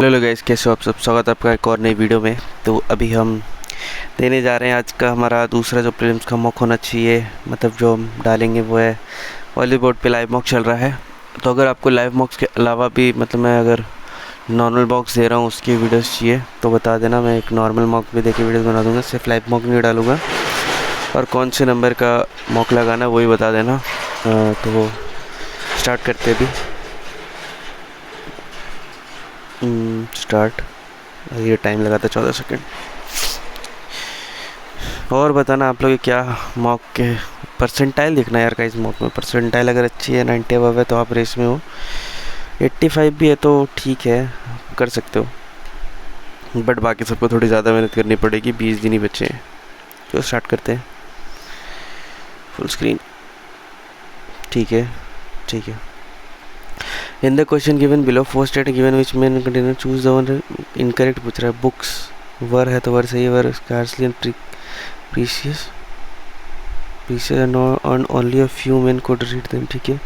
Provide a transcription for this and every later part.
Hello guys, कैसे हो आप सब। स्वागत है आपका एक और नई वीडियो में। तो अभी हम देने जा रहे हैं आज का हमारा दूसरा जो प्रीलिम्स का मॉक होना चाहिए, मतलब जो हम डालेंगे वो है वॉलीबॉल पे लाइव मॉक चल रहा है। तो अगर आपको लाइव मॉक्स के अलावा भी मतलब मैं अगर नॉर्मल मॉक्स दे रहा हूँ उसकी वीडियोस चाहिए तो बता देना, मैं एक नॉर्मल मॉक भी दे के वीडियोस बना दूँगा, सिर्फ लाइव मॉक नहीं डालूँगा। और कौन से नंबर का मॉक लगाना वही बता देना। तो स्टार्ट करते हैं अभी। स्टार्ट। ये टाइम लगा था 14 सेकेंड। और बताना आप लोग क्या मॉक के परसेंटाइल देखना है यार का। इस मॉक में परसेंटाइल अगर अच्छी है 90 अबव है तो आप रेस में हो, 85 भी है तो ठीक है, कर सकते हो। बट बाकी सबको थोड़ी ज़्यादा मेहनत करनी पड़ेगी, 20 दिन ही बचे हैं। तो स्टार्ट करते हैं। Full screen. ठीक है ठीक है। In the question given below four state given which main container choose the one incorrect पूछ रहा है। बुक्स वर है तो वर सही है, were scarcely and precious and only a few men could read them। ठीक है।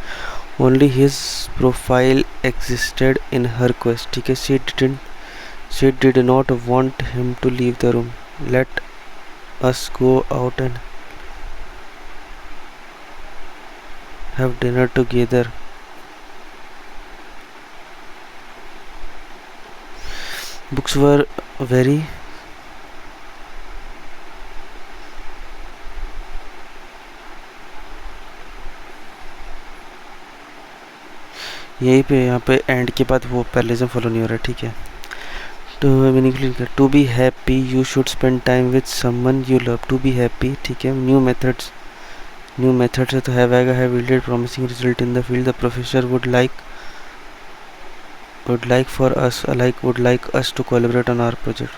only his profile existed in her quest। ठीक है। she did not want him to leave the room। let us go out and have dinner together। books were very यहीं पे यहाँ पे and के बाद वो पैरलिज्म फॉलो नहीं हो रहा है। ठीक है। To be happy you should spend time with someone you love. To be happy. ठीक है। न्यू मेथड्स है तो हैव आएगा। Have yielded promising result in the field। the professor would like us to collaborate on our project।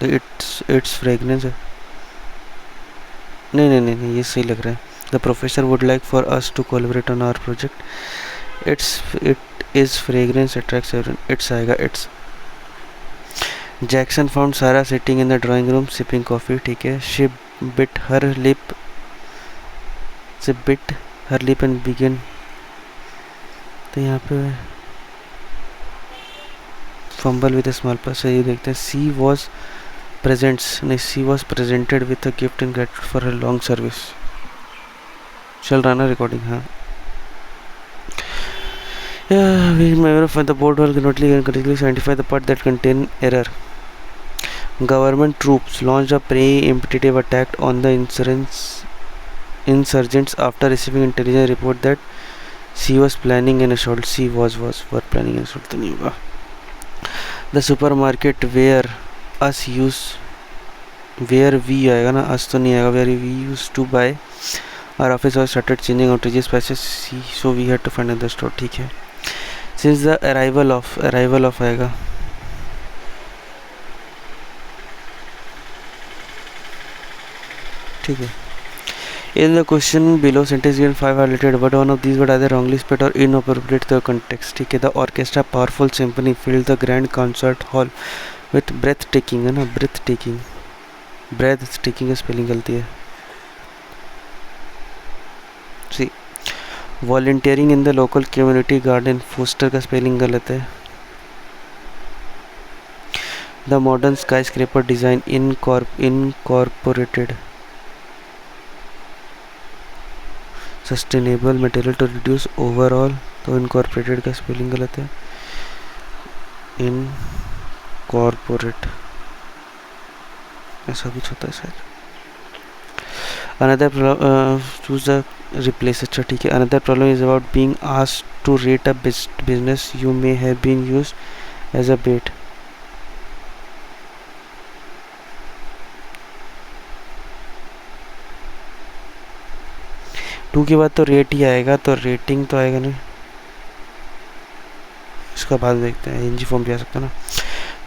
तो its fragrance है। नहीं ये सही लग रहा है। the professor would like for us to collaborate on our project। it is fragrance attracts everyone। its आएगा। its Jackson found Sarah sitting in the drawing room sipping coffee। ठीक है। she bit her lip and began। तो यहाँ पे fumble with a small pass है, ये देखते हैं। she was presented with a gift in gratitude for her long service। चल रहा ना रिकॉर्डिंग। हाँ। we remember the board will continually and critically identify the part that contain error। Government troops launched a pre-emptive attack on the insurgents after receiving intelligence report that she was planning an assault। she was planning an assault तो नहीं होगा। the supermarket where we आएगा ना, us तो नहीं आएगा। where we used to buy our office was started changing outrageous prices, so we had to find another store। ठीक है। since the arrival of आएगा। ठीक है। In the question below sentence given 5 are related but one of these were either wrongly spelled or inappropriate to the context। ठीक है। the orchestra powerful symphony filled the grand concert hall with breathtaking है ना, breathtaking का spelling गलती है। see volunteering in the local community garden foster का spelling गलत है। the modern skyscraper design incorporated sustainable material to reduce overall, तो incorporated का स्पेलिंग गलत है। इनकॉर्पोरेट ऐसा कुछ होता है शायद। Another choose the replace. अच्छा ठीक है। Another problem is about being asked to rate a business you may have been used as a bet. Two के बाद तो रेट ही आएगा, तो रेटिंग तो आएगा नहीं। इसका बाद देखते हैं। एनजी फॉर्म भी आ सकता है ना।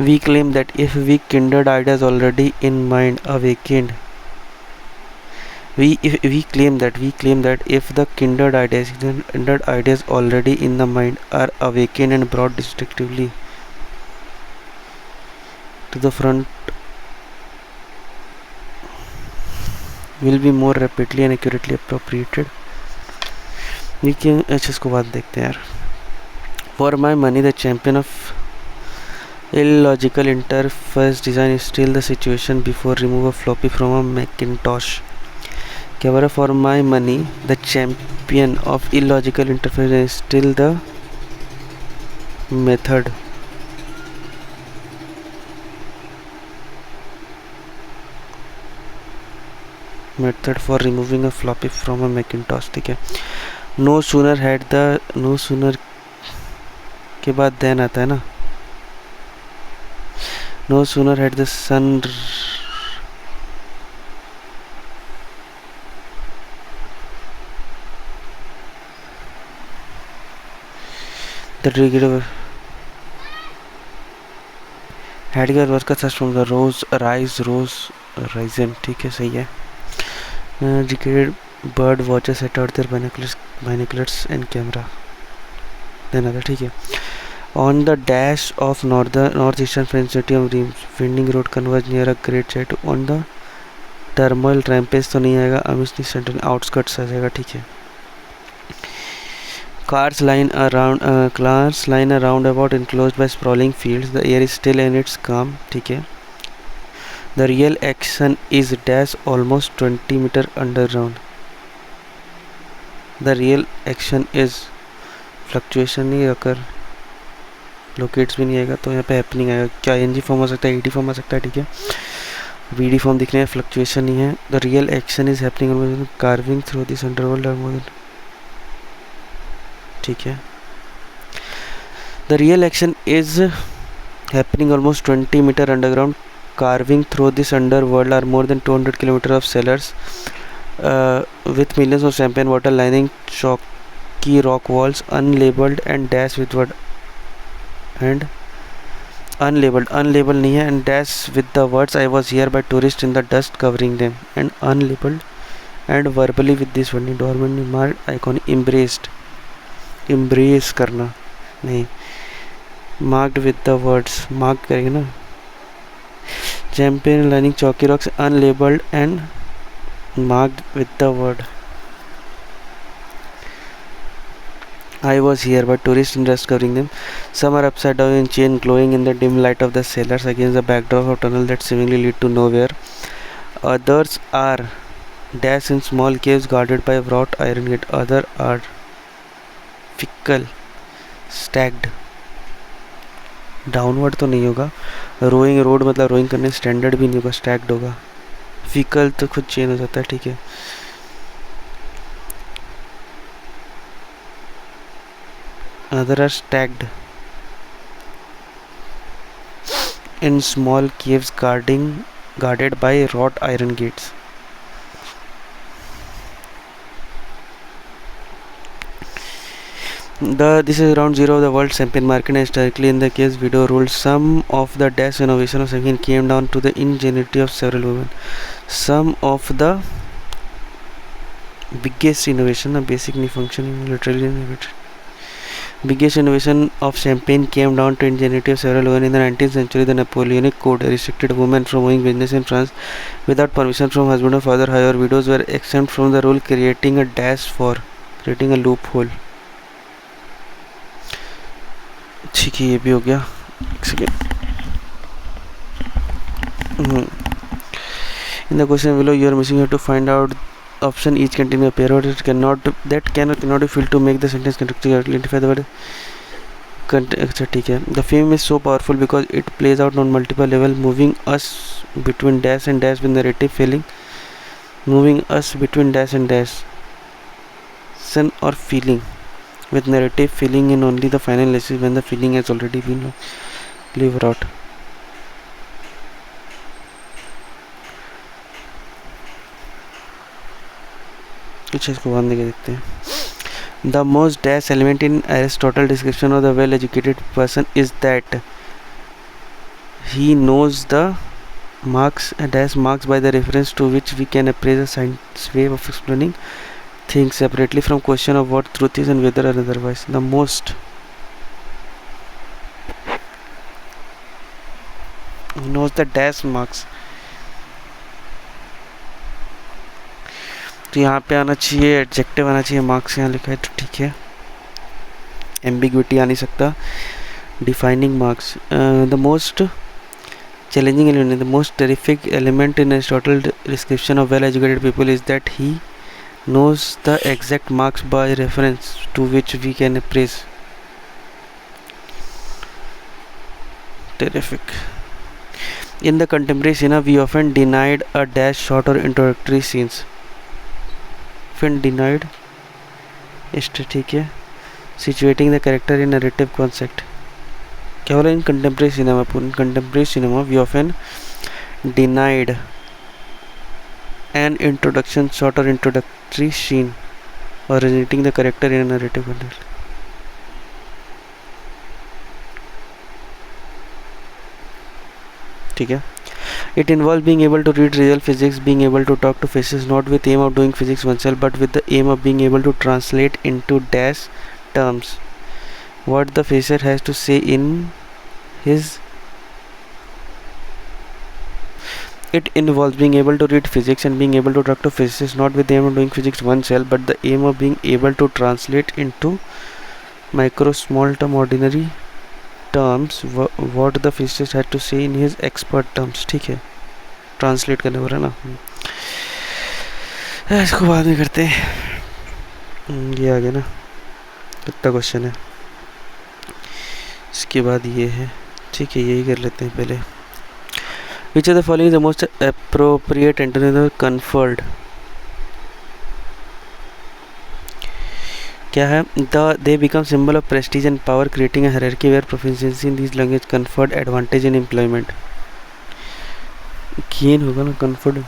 We claim that if we kindled ideas already in mind awakened we claim that if the kindled ideas already in the mind are awakened and brought distinctively to the front will be more rapidly and accurately appropriated। ये क्या। अच्छा इसको बाद देखते हैं यार। For my money the champion of Illogical interface design is still the situation before remove a floppy from a Macintosh. Camera for my money, the champion of illogical interface is still the method. Method for removing a floppy from a Macintosh. ठीक है. No sooner had the no sooner के बाद then आता है ना. No sooner had the sun the trigger had your work such from the rose risen. ठीक है, सही है. Decayed bird watches set out their binoculars and camera. Then other. ठीक है. On the dash of northeastern French city of Reims, winding road converge near a great sight. On the turmoil rampage तो नहीं आएगा, अमिस्नी centre outskirts आ जाएगा. ठीक है. Cars line around about enclosed by sprawling fields. The air is still and it's calm. ठीक है. The real action is dash almost 20 meter underground. The real action is fluctuation नहीं occur, locates भी नहीं आएगा, तो यहाँ पे happening आएगा. क्या NG फॉर्म हो सकता है, ED फॉर्म हो सकता है. ठीक है. VD फॉर्म दिख रहे हैं, fluctuation नहीं है. The real action is happening carving through this underworld or more than. ठीक है. The real action is happening almost 20 meter underground, carving through this underworld are more than 200 kilometers of cellars with millions of champagne bottle lining chalky rock walls, unlabeled and dash with word and unlabeled नहीं है, and dash with the words I was here by tourists in the dust covering them, and unlabeled and verbally with this one dormant marked icon embrace करना नहीं, marked with the words mark करेंगे ना. Champagne lining chalky rocks unlabeled and marked with the word I was here by tourists in dust covering them. Some are upside down in chain glowing in the dim light of the cellars against the backdrop of tunnel that seemingly lead to nowhere. Others are dashed in small caves guarded by wrought iron gate. Others are fickle stacked downward तो नहीं होगा. Rowing road मतलब rowing करने standard भी नहीं होगा, stacked होगा. Fickle तो खुद चेंज हो जाता है. ठीक है. Other are stacked in small caves guarded by wrought iron gates. This is round zero of the world champagne market, and historically in the case video ruled. Some of the dash innovation of champagne came down to the ingenuity of several women. Some of the biggest innovation, basic नहीं function literally innovated. Biggest innovation of champagne came down to ingenuity of several women in the 19th century. The Napoleonic Code restricted women from owning business in France without permission from husband or father. However, widows were exempt from the rule, creating a loophole. ठीक है, ये भी हो गया. एक second. In the question below, you are missing here to find out option each contain a pair that cannot be filled to make the sentence constructive. Identify the word. अच्छा ठीक है. The film is so powerful because it plays out on multiple levels, moving us between dash and dash with narrative feeling, moving us between dash and dash, sin or feeling, with narrative feeling in only the final analysis when the feeling has already been lived out. कुछ इसको बांध के देखते हैं. The most dash element in Aristotle's description of the well-educated person is that he knows the marks by the reference to which we can appraise a science way of explaining things separately from question of what truth is and whether or otherwise. The most knows the dash marks. तो यहाँ पे आना चाहिए adjective, आना चाहिए marks. यहाँ लिखा है तो ठीक है. एम्बिग्विटी आ नहीं सकता. Defining marks. The most challenging element, the most terrific element in Aristotle's description of well-educated people is that he knows the exact marks by reference to which we can appraise. Terrific. In the contemporary cinema, we often denied a dash short or introductory scenes. Often denied. ठीक है. Situating the character in narrative concept. क्या बोला इन contemporary cinema? In contemporary cinema, we often denied an introduction shot or introductory scene originating the character in a narrative context. ठीक है. It involves being able to read real physics, being able to talk to faces not with aim of doing physics oneself but with the aim of being able to translate into dash terms what the facer has to say in his. It involves being able to read physics and being able to talk to physicists not with the aim of doing physics oneself but the aim of being able to translate into micro small term ordinary terms what the physicist had to say in his expert terms. ठीक है, translate करने वाला ना. इसको बाद में करते हैं. ये आ गया ना, कितना क्वेश्चन है. इसके बाद ये है. ठीक है, यही कर लेते हैं पहले. Which of the following is the most appropriate antonym of conferred? क्या है? They become symbol of prestige and power, creating a hierarchy where proficiency in these language conferred advantage in employment. Gain होगा ना, conferred,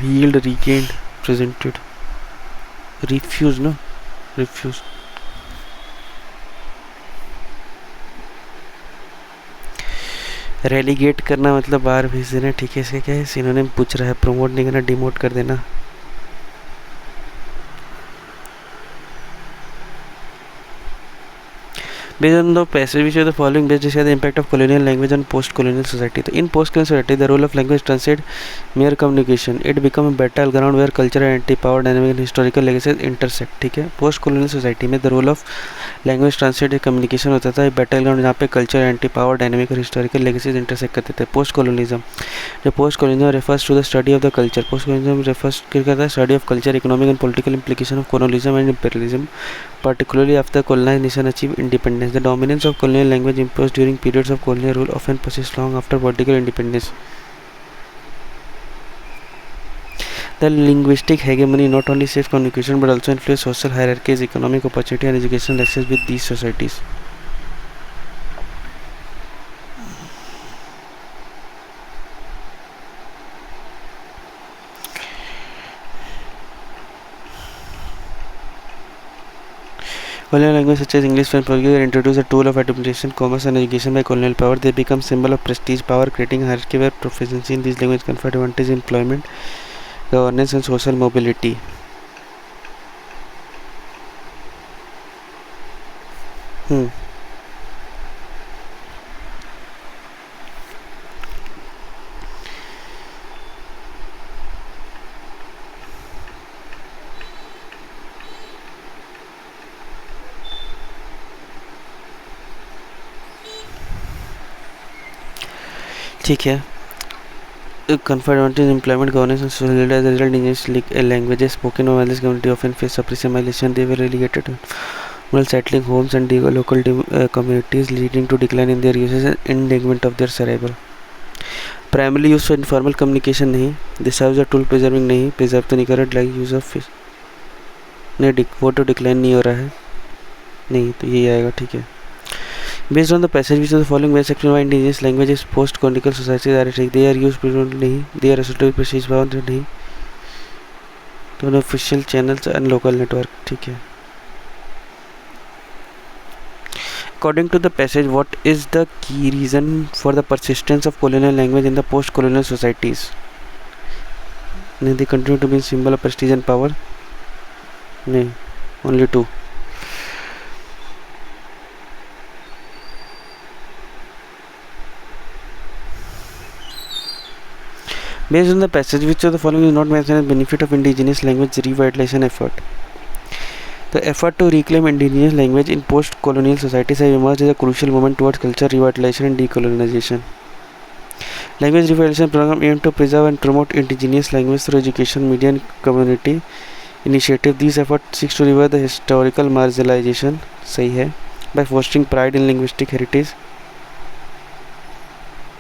yield, regained, presented, refuse ना, refuse. Relegate करना मतलब बाहर भेज देना. ठीक है, इसका क्या है? सिनोनिम पूछ रहा है. प्रमोट नहीं करना, डिमोट कर देना. Based on the passage which are the following best describe the impact of colonial language on post-colonial society. So in post-colonial society, the role of language transcends mere communication. It becomes a battleground where cultural identity, power dynamic and historical legacies intersect. ठीक है, post-colonial society में the role of language transcends communication होता था. battleground जहाँ पे cultural identity, power dynamic और historical legacies intersect करते थे. post-colonialism, जो post-colonialism refers to the study of the culture. post-colonialism refers करता है study of culture, economic and political implication of colonialism and imperialism, particularly after colonized nation achieve independence. The dominance of colonial language imposed during periods of colonial rule often persists long after political independence. The linguistic hegemony not only shapes communication but also influences social hierarchies, economic opportunity and educational access with these societies. Colonial languages such as English, French, Portuguese introduce a tool of administration, commerce and education by colonial power. They become symbol of prestige, power, creating a hierarchy where proficiency in these languages confer advantage in employment, governance and social mobility. ठीक है. Confer advantage in employment, governance and social as a result, English languages spoken by this community often face suppression. They were relegated to settling homes and local communities, leading to decline in their uses and endangerment of their survival. Primarily used for informal communication नहीं. This serves a tool preserving नहीं. Preserve तो नहीं कर रहा, like use of fish. नहीं, वो तो decline नहीं हो रहा है. नहीं, तो यही आएगा. ठीक है. Based on the passage which is the following best section of indigenous languages post-colonial societies are ठीक. They are used predominantly नहीं. They are associated with prestige power नहीं. तो unofficial channels and local network. ठीक है. According to the passage, what is the key reason for the persistence of colonial language in the post-colonial societies? They continue to be a symbol of prestige and power. नहीं, only two. Based on the passage, which of the following is not mentioned as benefit of indigenous language revitalization effort? The effort to reclaim indigenous language in post-colonial societies have emerged as a crucial movement towards cultural revitalization and decolonization. Language revitalization program aim to preserve and promote indigenous language through education, media and community initiative. These efforts seek to reverse the historical marginalization सही है by fostering pride in linguistic heritage,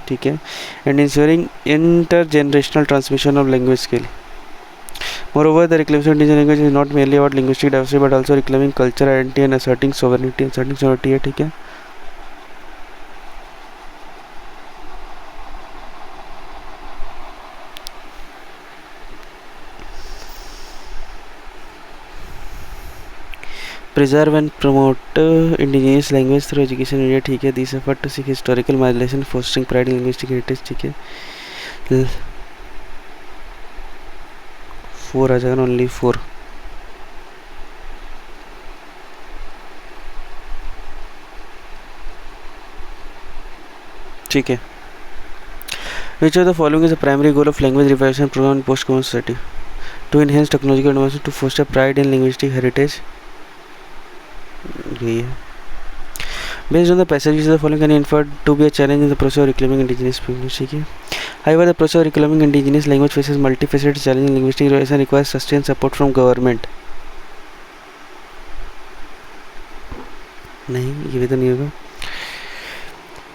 ठीक है, and ensuring intergenerational transmission of language skill. Moreover, the reclamation of indigenous language is not merely about linguistic diversity but also reclaiming cultural identity and asserting sovereignty. है, ठीक है. Preserve and promote indigenous language through education media, ठीक है. These effort to seek historical marginalization, fostering pride in linguistic heritage, ठीक है. 4 आ जाएगा, only 4. ठीक है. Which of the following is the primary goal of language revitalization program in post-colonial society? To enhance technological advancement, to foster pride in linguistic heritage. यही है. Based on the passages, the following can be inferred to be a challenge in the process of reclaiming indigenous language. ठीक है. However, the process of reclaiming indigenous language faces multifaceted challenges in linguistic revision and requires sustained support from government. नहीं, ये भी तो नहीं होगा.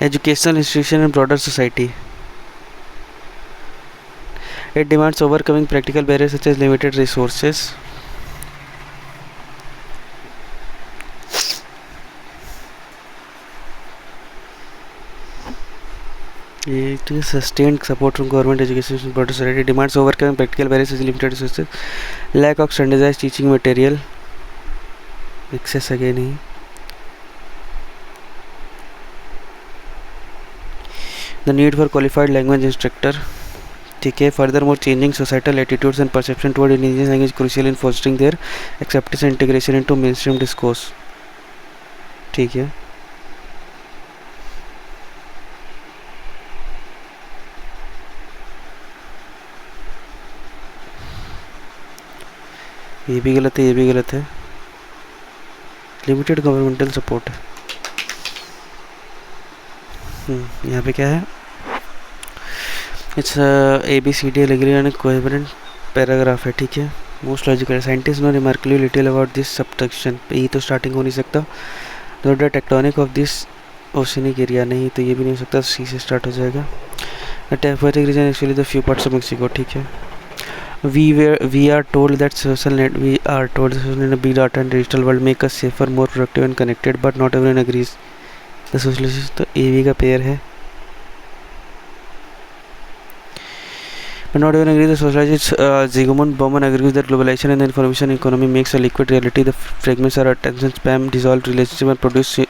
Educational institution and broader society. It demands overcoming practical barriers such as limited resources. It is sustained support from government, education and broader society. Demands overcoming practical barriers such as limited resources, lack of standardized teaching material, excess again नहीं. The need for qualified language instructor, ठीक है. Furthermore, changing societal attitudes and perception toward indigenous language is crucial in fostering their acceptance and integration into mainstream discourse, ठीक है. ये भी गलत है, ये भी गलत है. Limited governmental support. यहाँ पे क्या है? It's ABCD agree coherent paragraph है, ठीक है. Most logical. Scientist know remarkably little about this subsection. ये तो स्टार्टिंग हो नहीं सकता. The tectonic of this oceanic area, नहीं तो ये भी नहीं हो सकता. सी से स्टार्ट हो जाएगा. The temperature region actually the few parts of Mexico, ठीक है. We are told that social net big data and digital world make us safer, more productive and connected, but not everyone agrees. The socialist तो AV का pair है. But not everyone agrees. The sociologist Zygmunt Bauman agrees that globalization and the information economy makes a liquid reality. The fragments are attention spam, dissolved relationship and produce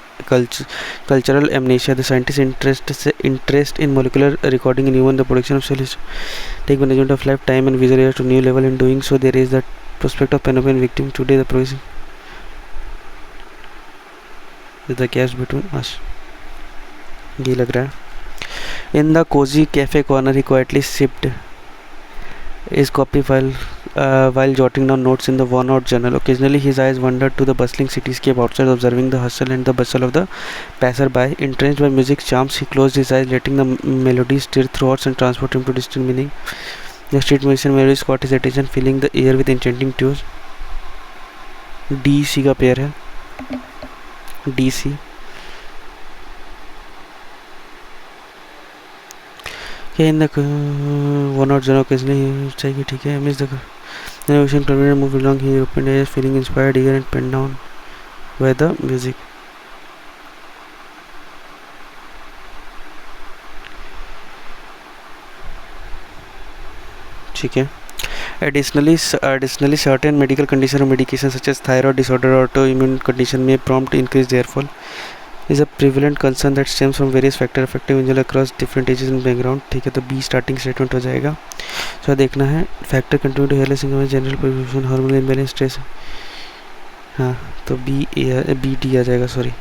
cultural amnesia. The scientist's interest in molecular recording and even the production of cells take management of life, time and visual to new level. In doing so, there is the prospect of Panopean victim. Today, the provision is the gaps between us. ये लग रहा है. In the cozy cafe corner, he quietly sipped his coffee while jotting down notes in the worn-out journal. Occasionally, his eyes wandered to the bustling cityscape outside, observing the hustle and the bustle of the passer-by. Entranced by music's charms, he closed his eyes, letting the melodies stir thoughts and transport him to distant meaning. The street musician melodies caught his attention, filling the air with enchanting tunes. DC का pair है. DC. in the one out zone occasionally चाहिए, ठीक है. Miss the ocean permanent move along. He opened his feeling inspired, eager and penned down by the music. ठीक है. Additionally, certain medical conditions or medications such as thyroid disorder or autoimmune condition may prompt increased hair fall. Is a prevalent concern that stems from various factors affecting individuals across different ages and background. ठीक है, तो B starting statement हो जाएगा. तो देखना है factor contribute to hairless income, general preparation, hormonal imbalance, stress. हाँ, तो BD आ जाएगा. सॉरी,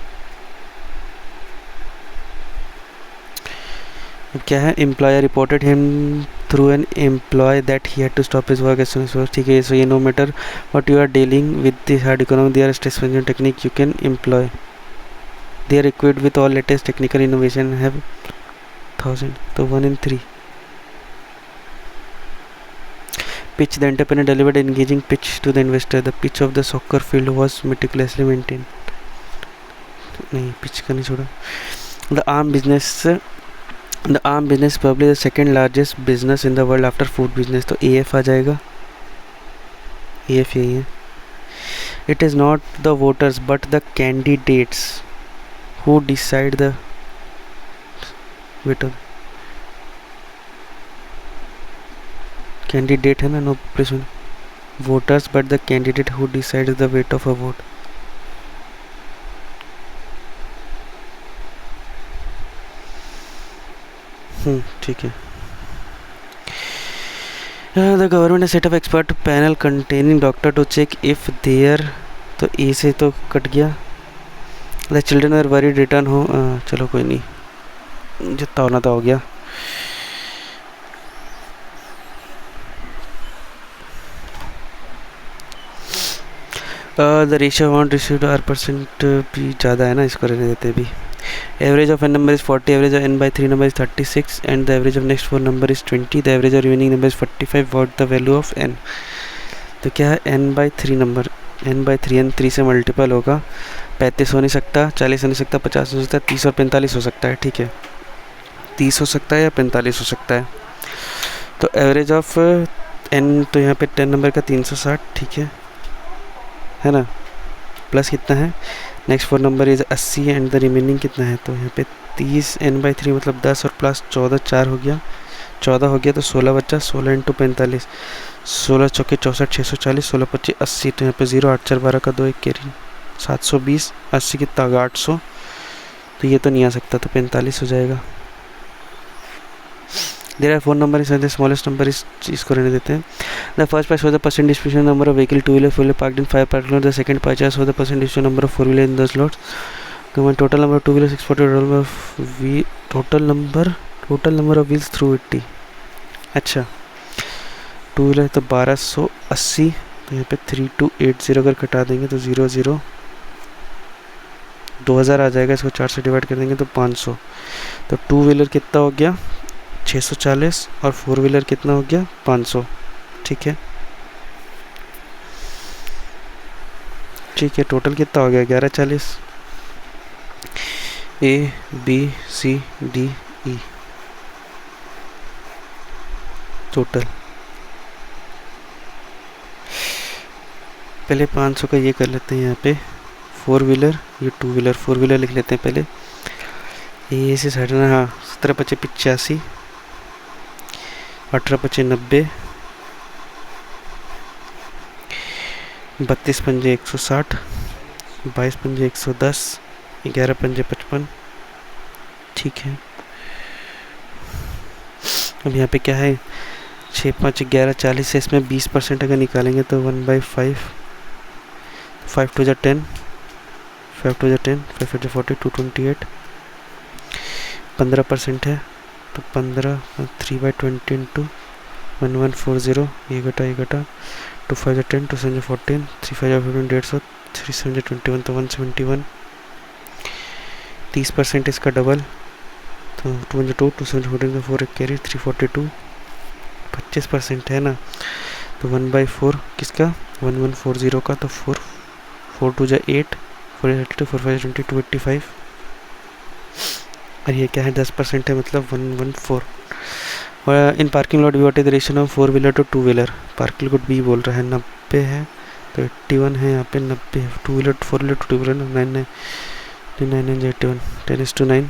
क्या है, employer reported him through an employ that he had to stop his work as soon as, ठीक है। सो ये no matter what you are dealing with the hard economy, they are stress management technique you can employ, they are equipped with all latest technical innovation, have 1000, तो 1 in 3. Pitch, the entrepreneur delivered an engaging pitch to the investor. The pitch of the soccer field was meticulously maintained. नहीं, pitch का नहीं छोड़ा. The arm business probably the second largest business in the world after food business. तो AF आ जाएगा. AF यही है. It is not the voters but the candidates who decide the weight of candidate है ना, no please, voters but the candidate who decide the weight of a vote. ठीक है. The government set up expert panel containing doctor to check if there, तो A से तो cut गया. The children are worried return हो, चलो कोई नहीं, जितना होना तो हो गया. The ratio amount received are percent भी ज़्यादा है ना, इसको रहने देते भी. Average of N number is 40, average of N by 3 number is 36 and the average of next 4 number is 20, the average of remaining number is 45, what the value of N. तो क्या है, N by 3 number, N by 3, N 3 से multiple होगा. 35 हो नहीं सकता, 40 हो नहीं सकता, 50 हो सकता है, 30 और 45 हो सकता है. ठीक है, 30 हो सकता है या 45 हो सकता है. तो एवरेज ऑफ एन, तो यहाँ पे 10 नंबर का 360, ठीक है ना. प्लस कितना है, next 4 number is 80 and the remaining कितना है, तो यहाँ पे 30 एन बाई 3 मतलब 10 और प्लस 14, 4 हो गया, 14 हो गया, तो 16 बच्चा, 16 इंटू 45, 16 चौके 64, 640, 16 25 80, तो यहाँ पे 0, 8 4 12 का 2 1 कैरी, 720, 80 कितना होगा 800, तो ये तो नहीं आ सकता, तो 45 हो जाएगा. There are 4 number is the smallest number is, इसको रहने देते हैं. The first part shows the percent distribution number of vehicle 2 wheeler 4 wheeler parked in 5 parking lot. The second part shows the percent distribution number of 4 wheeler in 10 lots. Total number of 2 wheeler 640, total number of wheels through 80. अच्छा, 2 wheeler तो 1280, तो यहाँ पे 3280 अगर कटा देंगे तो 00 2000 आ जाएगा. इसको 4 से डिवाइड कर देंगे तो 500. तो 2 व्हीलर कितना हो गया 640 और 4 व्हीलर कितना हो गया 500. ठीक है, ठीक है. टोटल कितना हो गया 1140. A B C D E total. पहले 500 का ये कर लेते हैं यहाँ पे 4 व्हीलर, ये 2 व्हीलर, 4 व्हीलर लिख लेते हैं पहले. ये से साइड ना, हाँ 17 25 85, 18 25 90, 32 पंजे 160, 22 पंजे 110, 11 पंजे 55. ठीक है, अब यहाँ पे क्या है 6 5 11 40 से इसमें 20% अगर निकालेंगे तो 1/5, 5 2 10, 5 2 10, 5 4 40, 228. 15% है तो 15, 3/20 इंटू 1140, ये घटा 2 5 10, 2 7 14, 3 5 15, 150, 3 7 21, तो 171. 30% इसका डबल, तो 2 2 2 7 14, 4 कैरी 342. 25% है ना, तो 1/4 किसका 1140 का, तो 4 4 2 8, 4 32, 4 5 20, 285. और ये क्या है 10% है मतलब 114. और in parking lot what is the ratio of 4 wheeler to 2 wheeler. Parking lot B बोल रहा है 90 है, तो 81 है यहाँ पे 90 है. 2 wheeler 4 wheeler to 2 wheeler 9 81, 10:9.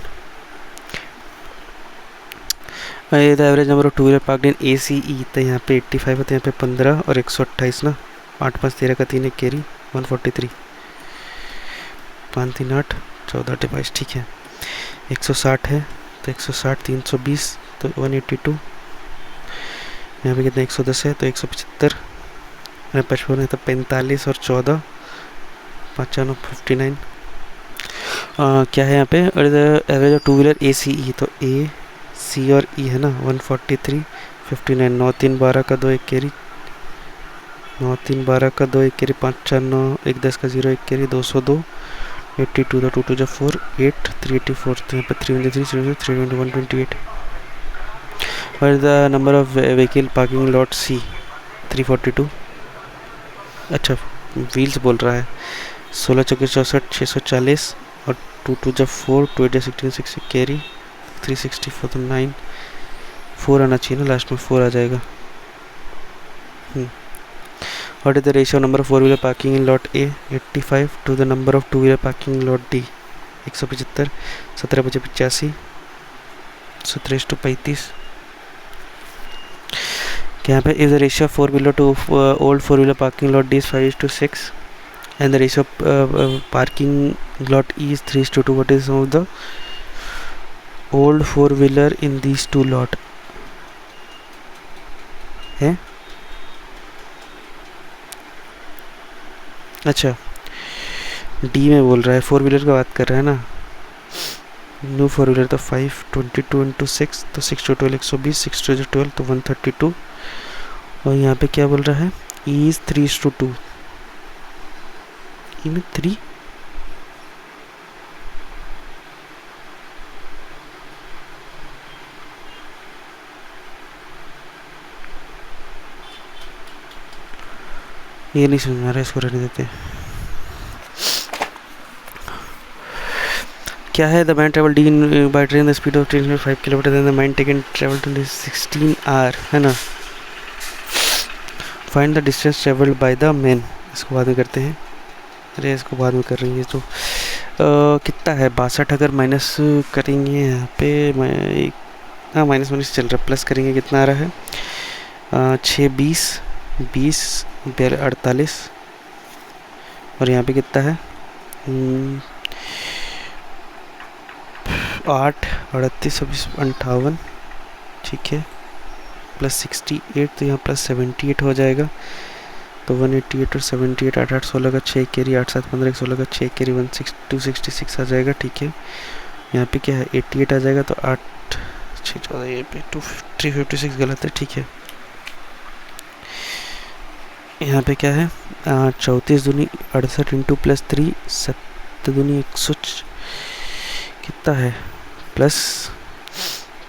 The average number of 2 wheeler parked in ACE, तो यहाँ पे 85 है, तो यहाँ पे 15 और 128 ना, 8 5 13 का 3 एक कैरी 143, 5 3 8 14 22. ठीक है, 160 है तो 160 320, तो 182. यहाँ पे कितना 110 है तो 175, 55 है तो 45 और 14 5 9 59. क्या है यहाँ पे एवरेज ऑफ 2 व्हीलर ACE, तो सी और ई है ना, 143, 59, 9 3 12 का 2 एक कैरी, 9 3 12 का 2 एक कैरी, 5 4 9 1 10 का 0 एक कैरी, 202, 82 तो 2 2 जा 4 8 384, तो यहाँ पे 303 320 128। What is the number of vehicle parking lot C? 342। अच्छा, व्हील्स बोल रहा है। 16 चौके 64 640 और 2 2 जा 4 2 8 जा 16 6 कैरी, 364 तो 9 4 आना चाहिए ना, लास्ट में 4 आ जाएगा। What is the ratio number of 4-wheeler parking in lot A 85 to the number of 2-wheeler parking in lot D 175 17 बजे 85 17:35। यहाँ पे if the ratio of 4-wheeler to old 4-wheeler parking lot D is 5:6 and the ratio of parking lot E is 3:2, what is some of the old 4-wheeler in these two lot है? अच्छा, D में बोल रहा है, 4-व्हीलर का बात कर रहा है ना। न्यू 4-व्हीलर तो 5 22 इंटू 6 तो 6 टू 12 120 6 टू 12 तो 132। और यहाँ पे क्या बोल रहा है, ई इज 3:2, ई में 3, ये नहीं समझ में आ रहा है, इसको रहने देते हैं। क्या है, the man travelled by train the speed of train में 5 kilometre, then the man taken travel to 16 hour, है ना। Find the distance travelled by the man, इसको बाद में करते हैं। अरे इसको बाद में कर रही है तो कितना है 62, अगर माइनस करेंगे यहाँ पे हाँ माइनस माइनस चल रहा है, प्लस करेंगे कितना आ रहा है 6 20 20 48 और यहाँ पे कितना है 8 38 26 58, ठीक है, प्लस 68 तो यहाँ प्लस 78 हो जाएगा, तो 188 और 78 8 8 16 का 6 कैरी 8 7 15 16 का 6 कैरी 266 आ जाएगा, ठीक है। यहाँ पे क्या है 88 आ जाएगा, तो 8 6 14 ये पे 356 गलत है, ठीक है। यहाँ पे क्या है 34 दूनी 68 इंटू प्लस 3 7 दूनी 100 कितना है प्लस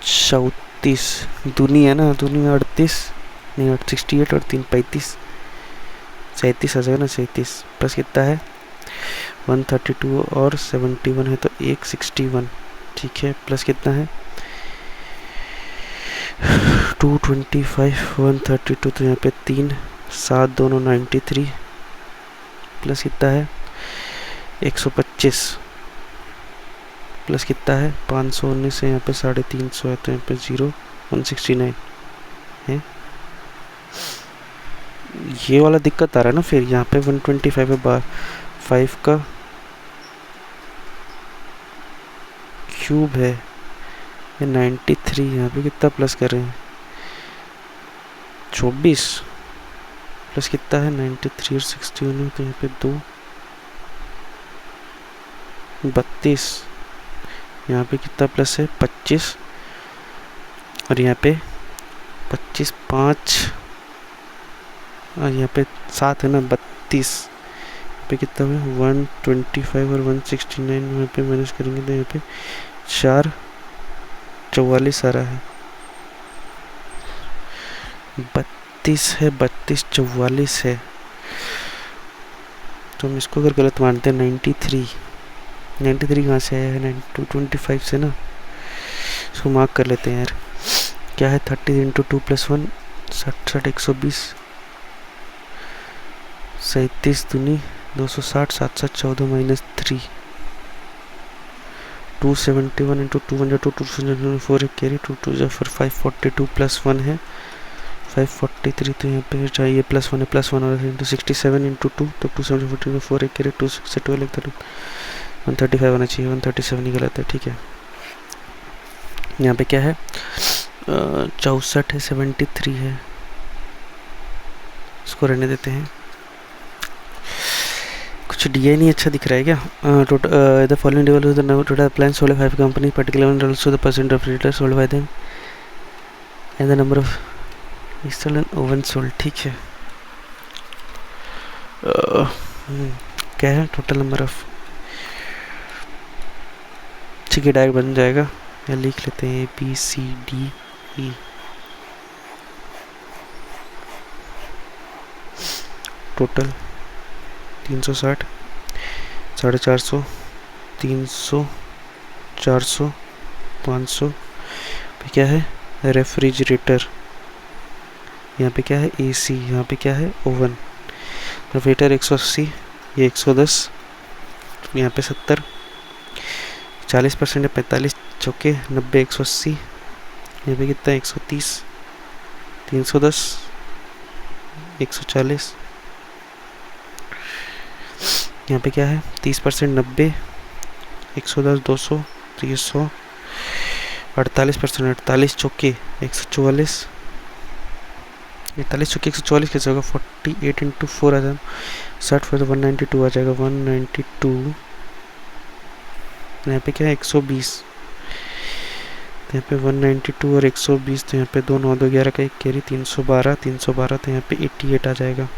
34 दूनी है ना, दूनी में 38 नहीं 68 और 3 35 37 आ जाएगा ना, 37 प्लस कितना है 132 और 71 है तो 161, ठीक है, प्लस कितना है 225 132 तो यहाँ पे 3 7 दोनों 93 प्लस कितना है 125 प्लस कितना है 519 से यहाँ पे 350 है तो यहाँ पे 0 169 है। ये वाला दिक्कत आ रहा है ना, फिर यहाँ पे 125 है 5 का क्यूब है, ये 93, यहाँ पे कितना प्लस कर रहे हैं 24 प्लस कितना है 93 और 61 तो यहाँ पे 2 32, यहाँ पे कितना प्लस है 25 और यहाँ पे 25 5 और यहाँ पे 7 है ना 32, पे कितना है 125 और 169 यहाँ पे माइनस करेंगे तो यहाँ पे 4 44 आ रहा है, 32 है 32 44 है, तो हम इसको अगर गलत मानते हैं 93 कहाँ से आया है 225 से ना, इसको मार्क कर लेते हैं यार। क्या है 30 इंटू 2 प्लस 1 60 120 37 दूनी 260 7 7 14 माइनस 3 271 इंटू 2 1 2 2 कैरी 2 2 जा फिर 542 प्लस 1 है 543 तो यहाँ पे चाहिए प्लस 1 है प्लस 1 और इंटू 67 इंटू 2 तो 274 4 कैरी 2 6 12 135 आना चाहिए 137 ही गलत है, ठीक है। यहाँ पे क्या है 64 है 73 है, इसको रहने देते हैं। कुछ डीआई नहीं अच्छा दिख रहा है क्या? Total the following developers the number total appliance sold 5 company particular also the percent refrigerator sold bye them and the number of installed and oven sold. ठीक है। क्या है टोटल नंबर ऑफ? ठीक है, डायरेक्ट बन जाएगा या लिख लेते हैं ABCDE। टोटल 360, 450, 300, 400, 500। पे क्या है? रेफ्रिजरेटर। यहाँ पे क्या है? AC। यहाँ पे क्या है? ओवन। रेफ्रिजरेटर 180, ये 110, यहाँ पे 70, 40% है 45 चौके 90, 180। यहाँ पे कितना है? 130, 310, 140। यहाँ पे क्या है? 30% 90, 110, 200, 300, 48% 48 चौके 144, 48 चौके 144 कैसे होगा? 48 इंटू 4 आ जाएगा 60, फिर 192 आ जाएगा 192। यहाँ पे क्या है? 120। तो यहाँ पे 192 और 120, तो यहाँ पे 2 9 2 11 का 1 कैरी 312, 312, तो यहाँ पे 88 आ जाएगा।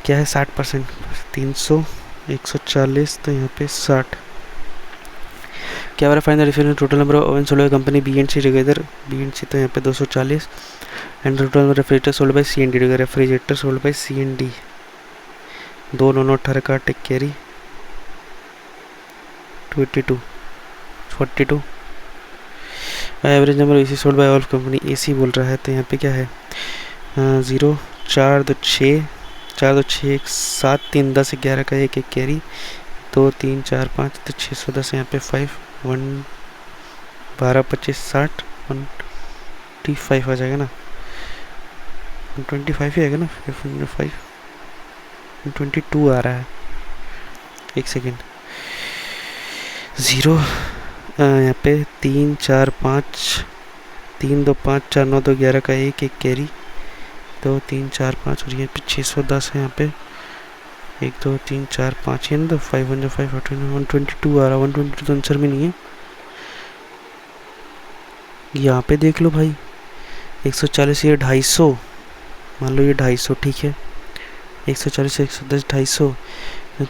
क्या है? 60%, 300, 140, तो यहाँ पे 60। क्या वाला final reference total number of oven sold by company B and C together? B and C तो यहाँ पे 240 and total number refrigerator sold by C and D together. Refrigerator sold by C and D 2 9 18 का take carry 22, 42। Average number AC sold by all company AC बोल रहा है, तो यहाँ पे क्या है? 0 4 2 6 4 2 6 1 7 3 10 11 का 1 1 कैरी 2 3 4 5, तो 610 यहाँ पे 5 1 12 25 60 125 आ जाएगा ना? 125 ही आएगा ना? 5 122 आ रहा है। एक सेकेंड। 0 यहाँ पे 3 4 5 3 2 5 4 9 2 11 का 1 1 कैरी 2 3 4 5, और यहाँ पे 610 है। यहाँ पे 1 2 3 4 5 ये ना, 5 1 5 122 आ रहा है। 122 तो आंसर में नहीं है। यहाँ पे देख लो भाई, 140, ये 250, मान लो ये 250, ठीक है। 140 110 250,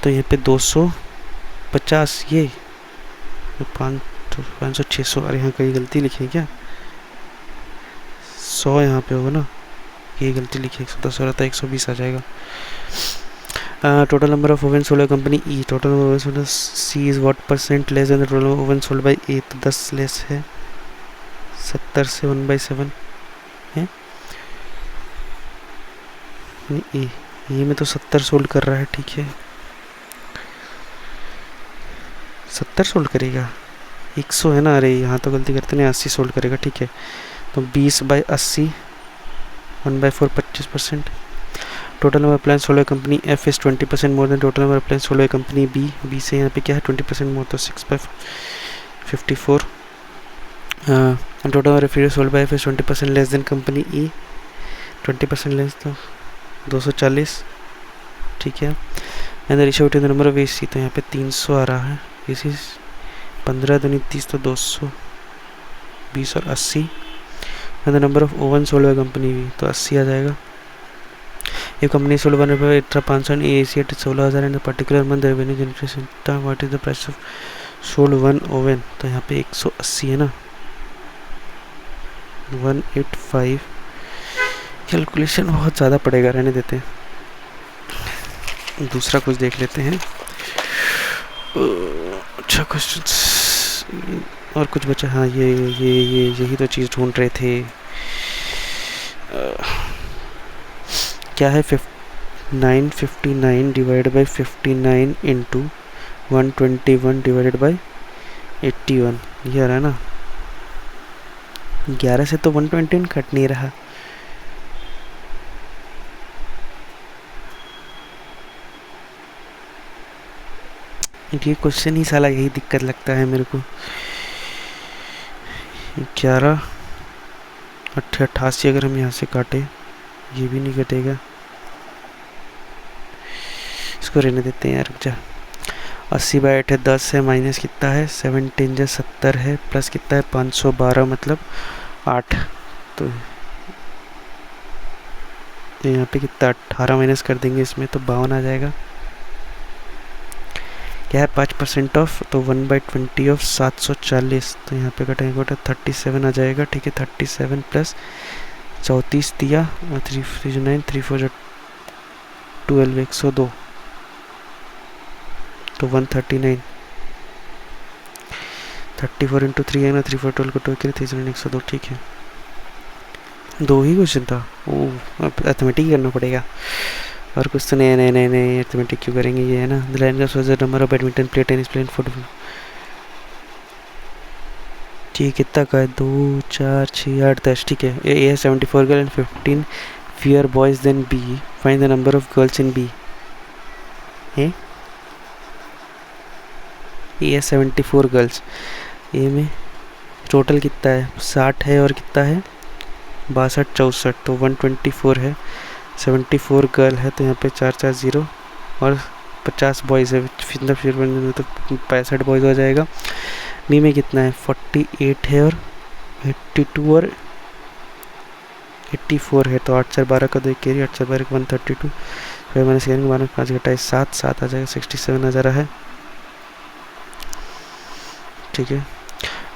तो यहाँ पे 250 ये 500 600। अरे यहाँ कहीं गलती लिखी है क्या? 100 यहाँ पे होगा ना, ये गलती लिखी है। 110 हो रहा था, 120 आ जाएगा। Total number of oven sold by company E. Total number oven sold C is what percent less than the total oven sold by A? तो 10 लेस है 70 से 1/7 है। ए में तो 70 सोल्ड कर रहा है, ठीक है। 70 सोल्ड करेगा, 100 है ना? अरे यहाँ तो गलती करते नहीं, 80 सोल्ड करेगा, ठीक है। तो 20/80 1/4 25%। Total number appliance sold by company F is 20% more than total number appliance sold by company B. B से यहाँ पे क्या है? 20% मोर, तो 6/54। Total number refrigerator sold by F is 20% less than company E. 20% less, तो 240, ठीक है। And the ratio between the number of AC, तो यहाँ पे 300 आ रहा है। एसी 15 दूनी 30, तो 200 20 और 80। And the number of oven sold by company B, तो 80 आ जाएगा। ये company sold 1/500 AC at 16,000 and particular month revenue generation, what is the price of sold 1 oven? तो यहाँ पे 180 है ना, 185। कैलकुलेशन बहुत ज़्यादा पड़ेगा, रहने देते हैं। दूसरा कुछ देख लेते हैं। अच्छा क्वेश्चन और कुछ बचा? हाँ, यही तो चीज़ ढूंढ रहे थे। क्या है? 959 divide by 59 into 121 divided by 81, ये आ रहा है ना। 11 से तो 121 कट नहीं रहा। ये क्वेश्चन ही साला यही दिक्कत लगता है मेरे को। 11 88 अगर हम यहाँ से काटे, ये भी नहीं कटेगा। इसको रहने देते हैं यार, रुक जा। 80/8 है, 10 है, माइनस कितना है 17 जो 70 है, प्लस कितना है 512 मतलब 8। तो यहाँ पे कितना 18 माइनस कर देंगे इसमें तो 52 आ जाएगा। क्या है 5% ऑफ, तो 1/20 ऑफ 740, तो यहाँ पे कटेंगे कोटा 37 आ जाएगा। ठीक है 37 प्लस 34 दिया, 3 3 9 3 4 12 102, तो 139। 34 इंटू 3 है ना, 3 4 12 को 2 के 102। ठीक है, दो ही क्वेश्चन था। ओह अब अर्थमेटिक करना पड़ेगा और कुछ तो नए नए नए नए अर्थमेटिक क्यों करेंगे ये, है ना। द लाइन का number of badminton play, tennis play, football. ठीक कितना का है 2 4 6 8 10। ठीक है, ए है 74 girl and 15 fewer boys than B. Find the number of girls in B. ए है 74 गर्ल्स, ए में टोटल कितना है 60 है और कितना है 62 64, तो 124 है। 74 गर्ल है तो यहाँ पे 440 और 50 बॉयज़ है, मतलब फिर तो 65 बॉयज़ हो जाएगा। बी में कितना है 48 है और 82 और 84 है, तो 8 4 12 का 2 कैरी, 8 4 12 132, फिर मैंने सेकंड 12 5 घटाए 7 7 आ जाएगा 67 आ जा रहा है। ठीक है,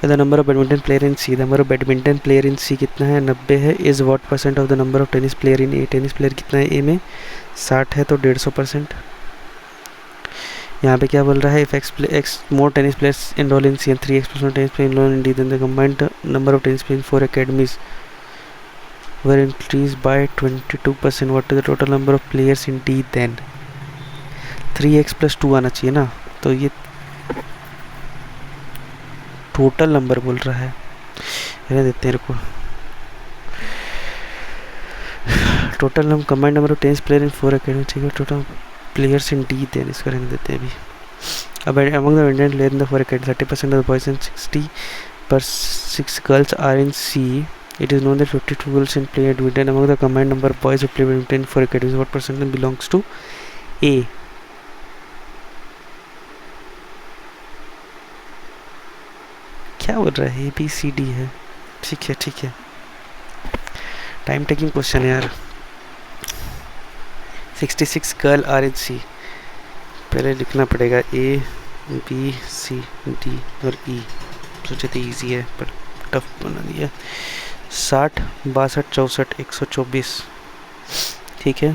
the number of badminton player in C, the number of badminton player in C कितना है 90 है। Is what percent of the number of tennis player in A, tennis player कितना है ए में 60 है तो 150%। यहाँ पे क्या बोल रहा है, if X more tennis players enrol in C and 3x plus tennis player enrol in D, then the combined number of tennis player in 4 academies were increased by 22%. What is the total number of players in D then? 3x plus 2 आना चाहिए ना, तो ये total number बोल रहा है, रहने देते हैं रुको। Total number combined number of tennis player in 4 academies, ठीक है, total players in D then, इसको रहने देते हैं अभी। अब among the Indian players in the 4 academies 30% of the boys and 60% girls are in C. It is known that 52 girls in play badminton. Among the combined number of boys who play badminton in 4 academies, what percent belongs to A? क्या बोल रहा है, ABCD है। ठीक है ठीक है, time taking question है यार। 66 गर्ल आर इन सी, पहले लिखना पड़ेगा A B C D और E। सोचे तो ईजी है पर टफ बना दिया। 60 62 64 124। ठीक है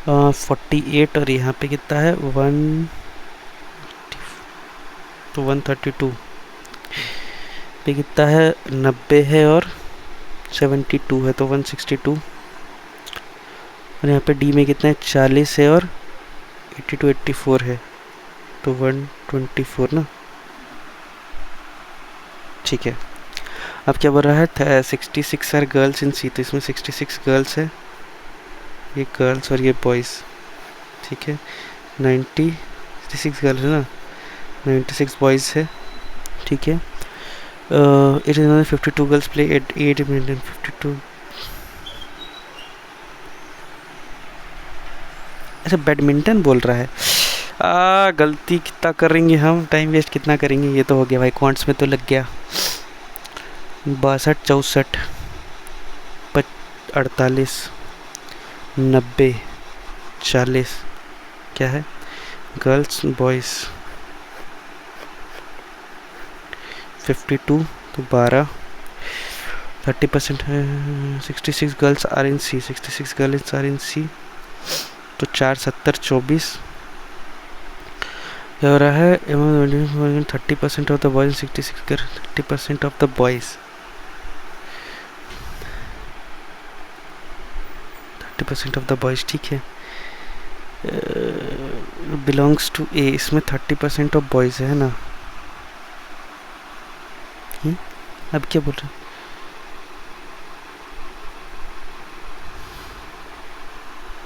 48 और यहाँ पे कितना है 1, तो 132 पे कितना है 90 है और 72 है तो 162। और यहाँ पे डी में कितना है 40 है और 82 84 है तो 124 ना। ठीक है, अब क्या बोल रहा है 66 आर गर्ल्स इन सी, तो इसमें 66 गर्ल्स है, ये गर्ल्स और ये बॉयज़। ठीक है 66 गर्ल्स है ना, 96 बॉयज़ है। ठीक है it is 52 girls play at 8 minute 52। अच्छा बैडमिंटन बोल रहा है, गलती कितना करेंगे हम, टाइम वेस्ट कितना करेंगे। ये तो हो गया भाई, क्वांट्स में तो लग गया। 62 64 48 90 40 क्या है गर्ल्स बॉयज़ 52 तो 12 30% है। 66 girls are in C, 66 girls are in C तो 4 70 24 क्या हो रहा है 30% ऑफ द बॉयज 66 कर 30% of the boys 30% of the boys. ठीक है बिलोंग्स टू ए, इसमें 30% ऑफ बॉयज है ना। अब क्या बोल रहे हैं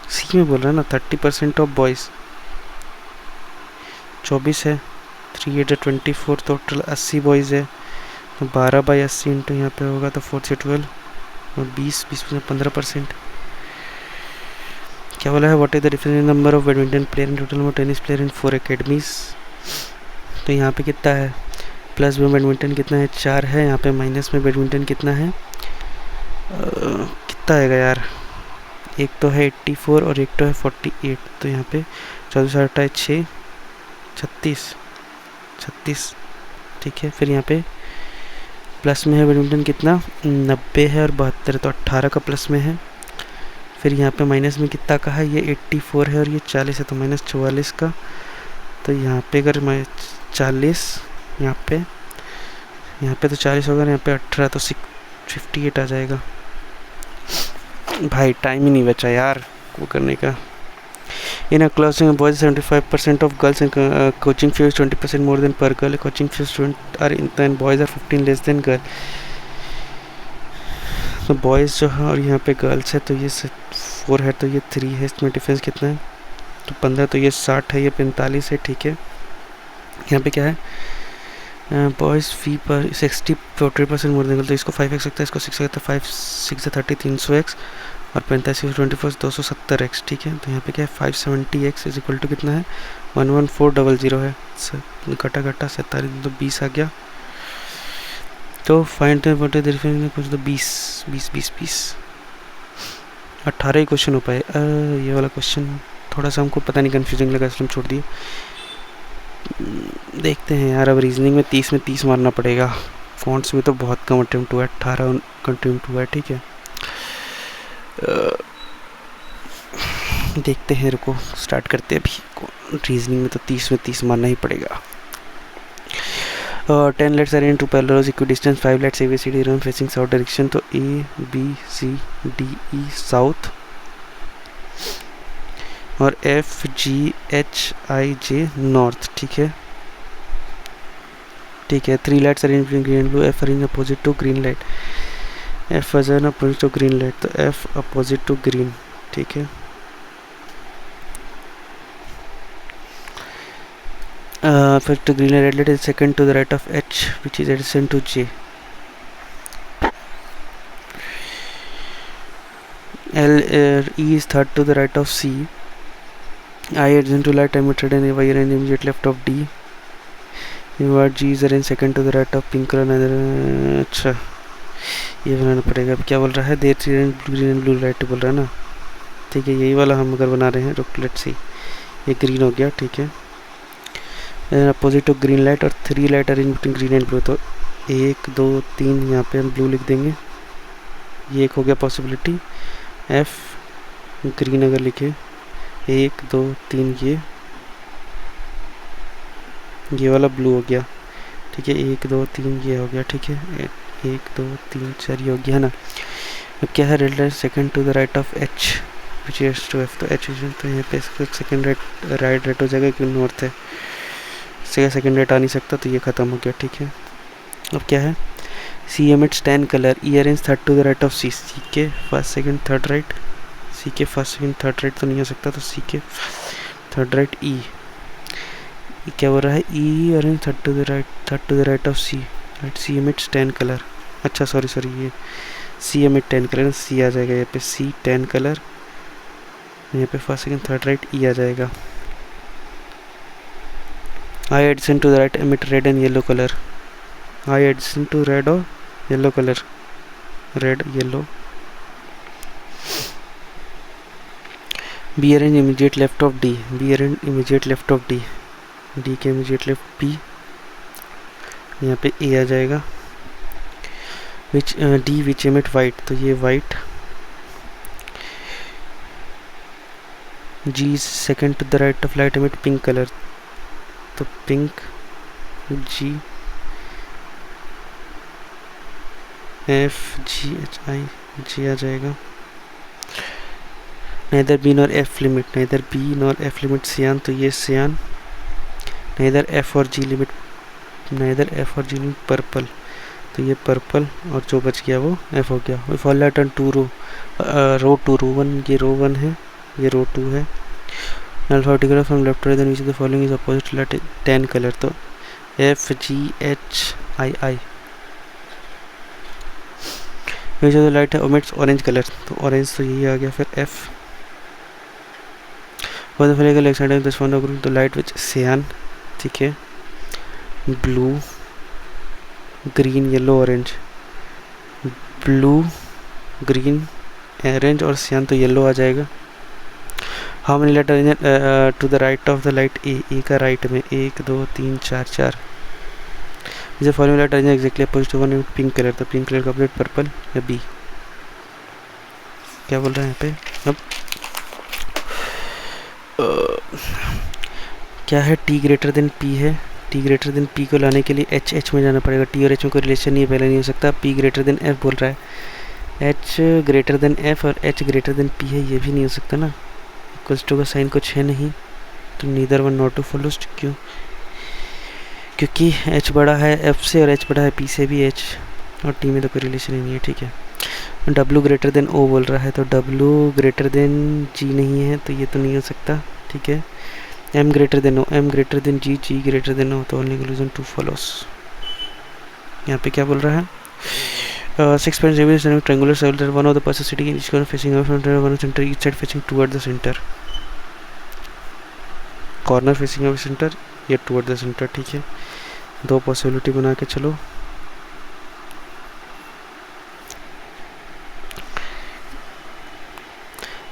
सी में बोल रहा है ना 30% ऑफ बॉयज 24 है 3 8 24 टोटल 80 बॉयज़ है तो 12/80 इंटू यहाँ पे होगा तो 4 से 12 और 20 में 15%। क्या बोला है, what is the difference number of badminton player in total number tennis player in 4 academies. तो यहाँ पे कितना है, प्लस में बैडमिंटन कितना है 4 है, यहाँ पे माइनस में बैडमिंटन कितना है कितना आएगा यार, एक तो है 84 और एक तो है 48, तो यहाँ पे 14 6 36 36, ठीक है। फिर यहाँ पे प्लस में है बैडमिंटन कितना 90 है और 72, तो 18 का प्लस में है। फिर यहाँ पे माइनस में कितना का है, ये 84 है और ये 40 है, तो माइनस 44 का। तो यहाँ पे अगर मैं 40 यहाँ पे तो 40 होगा, यहाँ पे 18, तो 58 आ जाएगा। भाई टाइम ही नहीं बचा यार वो करने का। In a classroom boys 75% of girls in coaching fees 20% more than per girl, coaching fees student are in then boys are 15 less than girl. तो बॉयज़ जो है और यहाँ पे गर्ल्स है, तो ये 4 है तो ये 3 है, इसमें डिफरेंस कितना है, तो 15, तो ये 60 है, ये 45 है, ठीक है। यहाँ पे क्या है, बॉयज़ फी पर 40% मोर देन गर्ल, तो इसको 5x सकता है, इसको 6 सकता है, 5 6 30 300x और 45 24 270x, ठीक है। तो यहाँ पे क्या है 570x इज इक्वल टू कितना है 11400 है, कटा 47 तो 20 आ गया। तो find the what is the difference में कुछ तो 20 18 ही क्वेश्चन हो पाए। ये वाला क्वेश्चन थोड़ा सा हमको पता नहीं कंफ्यूजिंग लगा, इसलिए हम छोड़ दिए। देखते हैं यार, अब रीजनिंग में 30 में 30 मारना पड़ेगा, फॉन्ट्स में तो बहुत कम अटेम्प्ट हुआ है, 18 अटेम्प्ट हुआ है, ठीक है। देखते हैं, रुको स्टार्ट करते हैं अभी। रीजनिंग में तो 30 में 30 मारना ही पड़ेगा। 10 lets are in two parallel rows equidistance, 5 lets ABCD run facing south direction, तो ABCDE साउथ और FGHIJ नॉर्थ, ठीक है। 3 lights are in green blue, F are in opposite to green light, F is in opposite to green light, तो F opposite to green, ठीक है। First to green red light is second to the right of H, which is adjacent to J. E is third to the right of C. I adjacent to light emitted and Y and immediate left of D. What G is arranged second to the right of pink color another. अच्छा ये बनाना पड़ेगा। अब क्या बोल रहा है, देर green and blue light बोल रहा है ना, ठीक है। यही वाला हम अगर बना रहे हैं, रुक लेट्स सी, ये ग्रीन हो गया, ठीक है। अपोजिट टू ग्रीन लाइट और 3 light are in between green and blue, तो 1 2 3 यहाँ पे हम ब्लू लिख देंगे, ये एक हो गया पॉसिबिलिटी। F ग्रीन अगर लिखे 1 2 3, ये वाला ब्लू हो गया, ठीक है। 1 2 3 ये हो गया, ठीक है। 1 2 3 4 ये हो गया है ना। अब क्या है, red light second to the right of H which is to F, तो H तो यहाँ पे सेकंड राइट हो जाएगा क्योंकि नॉर्थ है, सेकंड राइट आ नहीं सकता, तो ये ख़त्म हो गया, ठीक है। अब क्या है, C emits 10 color, E arrange third to the right of C, C के first second third right, C के फर्स्ट सेकंड थर्ड राइट तो नहीं आ सकता, तो C के थर्ड राइट E क्या हो रहा है, E arrange third to the right of C, right. C emits 10 color, अच्छा सॉरी ये C emit 10 color, C आ जाएगा यहाँ पे, C 10 color, यहाँ पे first second third right E आ जाएगा। I adjacent to the right emit red and yellow color, I adjacent to red or yellow color, red yellow। B arrange immediate left of D, B arrange immediate left of D, D के immediate left B, यहाँ पे A आ जाएगा। which D which emit white, तो ये white। G is second to the right of light emit pink color, तो pink G FGHI G आ जाएगा। neither B nor F limit, neither B nor F limit cyan, तो ये cyan। neither F और G limit purple, तो ये purple, और जो बच गया वो F हो गया। if all light on 2 रो 2 रो 1, ये रो 1 है, ये रो 2 है। alphabetical from left to right, then which of the following is opposite light 10 color, तो FGHII। which of the light omits orange color, तो orange तो यही आ गया, फिर F for the physical extend this one group the light which cyan, ठीक है, blue, green, yellow, orange, blue, green, orange और cyan, तो येलो आ जाएगा। How many letter to the right of the light A का right में 1 2 3 4 4। जैसे formula letter exactly opposite to one pink colour, तो पिंक कलर का ऑपोजिट पर्पल या बी। क्या बोल रहे हैं यहाँ पे अब क्या है, टी ग्रेटर देन पी है, टी ग्रेटर देन पी को लाने के लिए एच एच में जाना पड़ेगा। टी और एच में कोई रिलेशन नहीं है, पहले नहीं हो सकता। पी ग्रेटर देन एफ बोल रहा है, एच ग्रेटर देन एफ और एच ग्रेटर देन पी है, ये भी नहीं हो सकता ना। इक्वल्स टू का साइन कुछ है नहीं, तो neither one not two follows. क्यों? क्योंकि एच बड़ा है एफ से और एच बड़ा है पी से भी, एच और टी में तो कोई रिलेशन ही नहीं है, ठीक है। डब्लू ग्रेटर देन ओ बोल रहा है, तो डब्लू ग्रेटर देन जी नहीं है, तो ये तो नहीं हो सकता, ठीक है। एम ग्रेटर देन ओ, एम ग्रेटर देन जी, जी ग्रेटर देन ओ, तो ओनली कंक्लूजन टू फॉलोस। यहाँ पे क्या बोल रहा है, 6.7 triangular circle, one of the person sitting in each corner facing away from the one center, each side facing toward the center, corner facing away center, ये toward the center, ठीक है। दो पॉसिबिलिटी बना के चलो।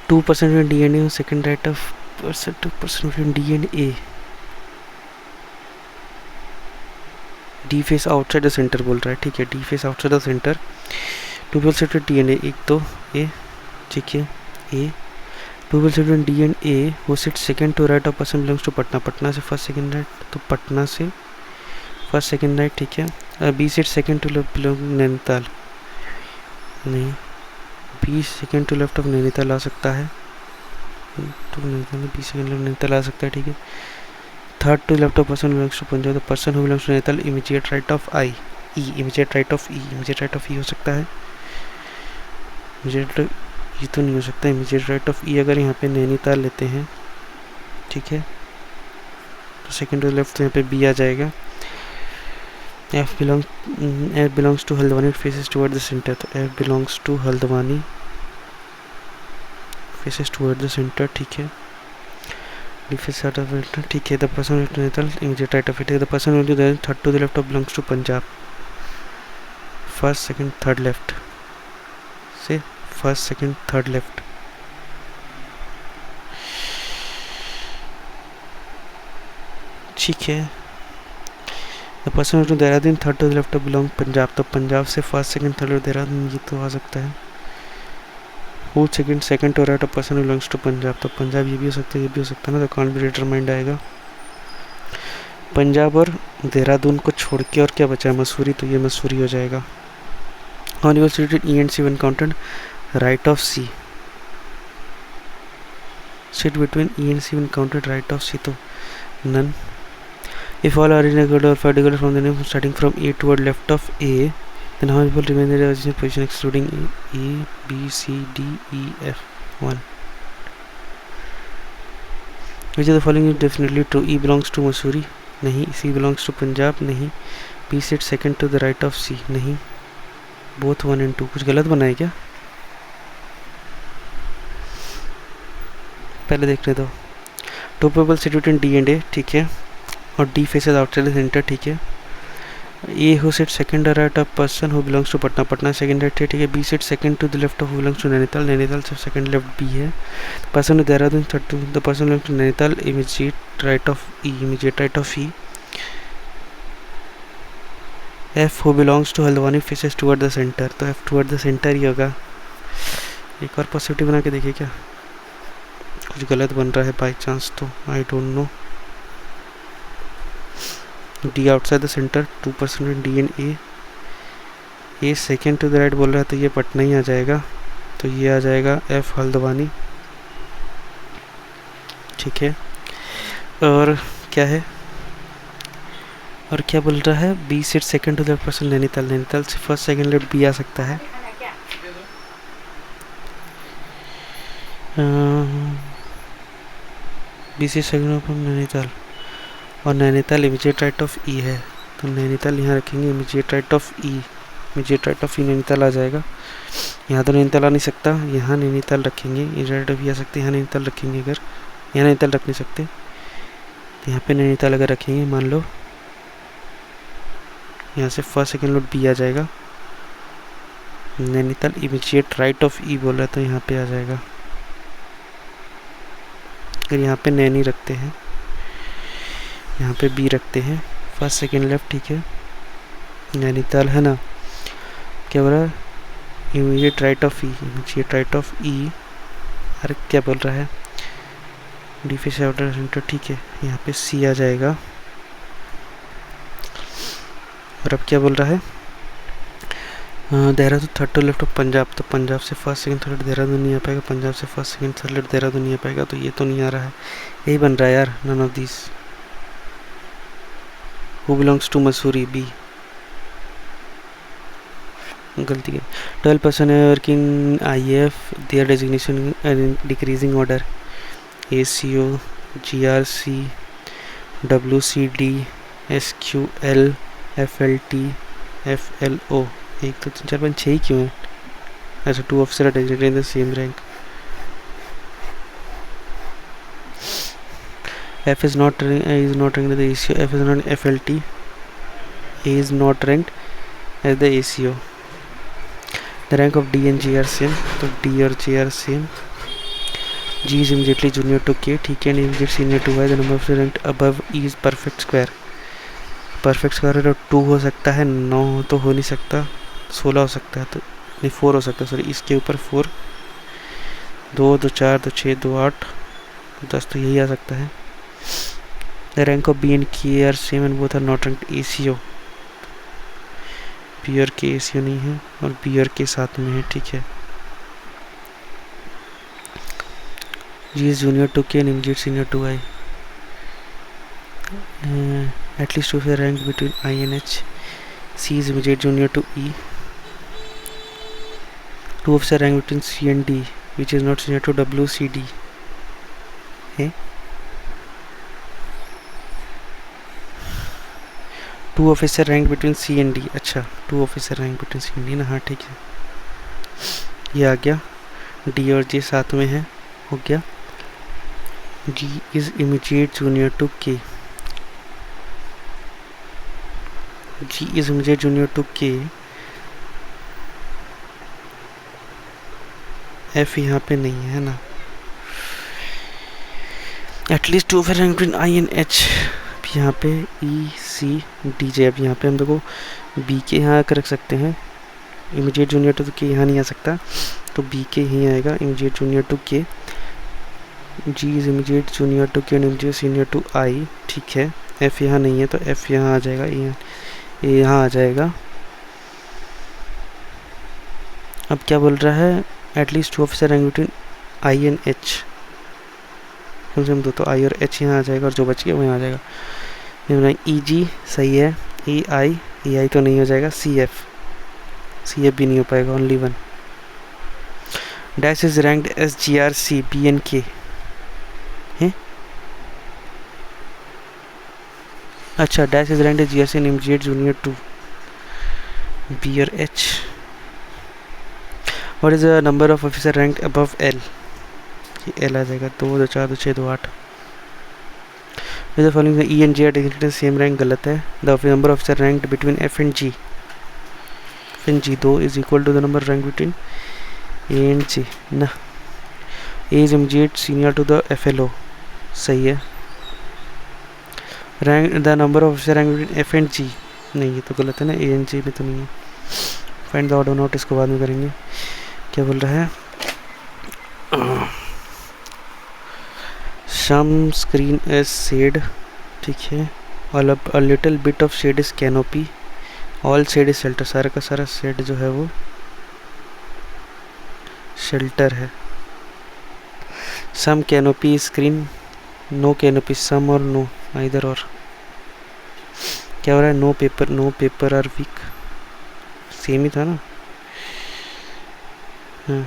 Two percent D and A, second right of percent 2% D and A, D face outside the center बोल रहा है, ठीक है, D face outside the centre. 2% D and A, एक तो ए, ठीक है, ए 2% डी एंड ए वो sit second to right of person belongs to Patna, Patna से फर्स्ट सेकेंड राइट, तो पटना से फर्स्ट सेकेंड राइट, ठीक है। B sit second to left belong Nainital, नहीं, B second to left of Nainital आ सकता है, तो Nainital B second left Nainital आ सकता है, ठीक है। Third to left of person belongs to Punjab, the person who belongs to Nainital immediate right of I, E immediate right of E, immediate right of E हो सकता है। इमीडिएट ये तो नहीं हो सकता, इमीडिएट राइट ऑफ ई अगर यहाँ पे नैनीताल लेते हैं, ठीक है, तो सेकेंड टू लेफ्ट यहाँ पे बी आ जाएगा। F belongs to Haldwani, faces toward the centre, तो F belongs to Haldwani, faces toward the center, ठीक है। डिफेंस आउट ऑफ इट, ठीक है। The person left Nainital immediate right of it, the person will do third to the left of belongs to Punjab, first second third left से, first second third left, ठीक है। The person to Dehradun third to the left of belong Punjab, तो पंजाब से first second third Dehradun, ये तो आ सकता है। Fourth second to right of person belongs to Punjab, तो पंजाब ये भी हो सकता है, ये भी हो सकता है ना, तो कांट बी डिटरमाइंड आएगा। पंजाब और देहरादून को छोड़ के और क्या बचा है, मसूरी, तो ये मसूरी हो जाएगा। University E and C one counted right of C, sit between E and C when counted right of C, तो none. If all are irregular or perpendicular from the name starting from A toward left of A, then how many people remain in the original position excluding A, B, C, D, E, F? 1. Which of the following is definitely true? E belongs to Missouri, नहीं. C belongs to Punjab, नहीं. B sits second to the right of C, नहीं. Both 1 and 2. कुछ गलत बना है क्या? पहले देखने दो। Two people sit between D and A, ठीक है, और D faces outside the center, ठीक है। A who sit second right of person who belongs to Patna, Patna second right है, ठीक है। B sit second to the left of who belongs to Nainital, Nainital से second left B है। Person Dehradun third to the person belongs to Nainital immediate right of E, immediate right of E. F who belongs to Haldwani faces toward the centre, तो F toward the centre ही होगा। एक और possibility बना के देखिए क्या कुछ गलत बन रहा है बाई चांस, तो I don't know. D outside the centre 2% D and A second to the right बोल रहा है, तो ये पटना ही आ जाएगा, तो ये आ जाएगा एफ हल्द्वानी, ठीक है। और क्या है, और क्या बोल रहा है, B sit second to the person Nainital, Nainital से फर्स्ट सेकेंड लेफ्ट बी आ सकता है। B C second of Nainital, और Nainital immediate right of E है, तो नैनीताल यहाँ रखेंगे, immediate right of E, immediate right of E Nainital आ जाएगा। यहाँ तो नैनीताल आ नहीं सकता, यहाँ नैनीताल रखेंगे, इमीडिएट राइट ऑफ ई आ सकते हैं, यहाँ नैनीताल रखेंगे अगर, यहाँ नैनीताल रख नहीं सकते, तो यहाँ पे नैनीताल अगर रखेंगे, मान लो यहाँ से फर्स्ट सेकेंड लोड बी आ जाएगा, नैनीताल इमीडिएट राइट ऑफ ई बोल रहा है तो यहाँ पे आ जाएगा। अगर यहाँ पे नैनी रखते हैं, यहाँ पे बी रखते हैं, फर्स्ट सेकेंड लेफ्ट, ठीक है, नैनीताल है ना, क्या बोल रहा है, immediate right of E, immediate right of E, अरे क्या बोल रहा है, डिफेंस आउटर सेंटर, ठीक है, यहाँ पे सी आ जाएगा। और अब क्या बोल रहा है, Dehradun third to left of Punjab, तो पंजाब से फर्स्ट सेकंड थर्ड देहरादून नहीं आ पाएगा, पंजाब से first second third left Dehradun नहीं आ पाएगा, तो ये तो नहीं आ रहा है, यही बन रहा है यार, none of this. Who belongs to Mussoorie, B, गलती है। 12% working IAF, their designation decreasing order, ACO, GRC, WCD, SQL, FLT, FLO, एक तो 3 4 5 6 ही क्यों है? अच्छा, 2 officer are designated in the same rank. F is not ranked as the ACO, F is not FLT, A is not ranked as the ACO। The rank of D and G are same, तो D और J are same। G is immediately junior to K, ठीक है, and immediate senior to Y। The number of ranked above E is perfect square। Perfect square तो 2 हो सकता है, 9 तो हो नहीं सकता, 16 हो सकता है, तो नहीं 4 हो सकता है, सॉरी, इसके ऊपर 4, 2 2 4 2 6 2 8 10, तो यही आ सकता है। The rank of B and K are same and both are not ranked ACO, B और के ACO नहीं है, और बी और के साथ में है, ठीक है। G is junior to K and immediate senior to I, at least 2 are ranked between I and H, C is immediate junior to E, 2 of are ranked between C and D, which is not senior to W, C, D, है। 2 of are ranked between C and D, अच्छा 2 of are ranked between C and D ना, हाँ ठीक है, ये आ गया, D और J साथ में है, हो गया। G is immediate junior to K, G is immediate junior to K, F यहाँ पे नहीं है ना, at least 2 rank between I and H, यहाँ पे E, C, D, J। अब यहाँ पे हम देखो B के यहाँ आकर रख सकते हैं, इमीडिएट जूनियर टू K यहाँ नहीं आ सकता, तो B के ही आएगा, immediate junior to K। G is immediate junior to K and immediate senior to I, ठीक है। F यहाँ नहीं है तो F यहाँ आ जाएगा, ये यहाँ आ जाएगा। अब क्या बोल रहा है, at least 2 officer rank between I and H, कम से कम 2, तो I और H यहाँ आ जाएगा, और जो बच गया वो यहाँ आ जाएगा। EG सही है, EI तो नहीं हो जाएगा, CF भी नहीं हो पाएगा, only 1। Dash is ranked as GRC, B and K है, अच्छा, dash is ranked as GRC and immediate junior to B और H। What is the number of officer ranked above L, L आ जाएगा, 2 2 4 2 6 2 8। Following E and J are designated same rank, गलत है। The number of officer ranked between F and G, F and G 2 is equal to the number rank between A and J ना। A is immediate senior to the FLO, सही है। Rank the number of officer rank between F and G, नहीं ये तो गलत है ना, A and J में तो नहीं है। फाइंड द ऑर्डर नोट, इसको बाद में करेंगे। क्या बोल रहा है, some screen is shade, ठीक है, और a little bit of shade is canopy, all shade is shelter, सारा का सारा shade जो है वो shelter है। some canopy is screen, no canopy, some और no, either और। क्या हो रहा है, no paper are weak, same ही था ना, हाँ।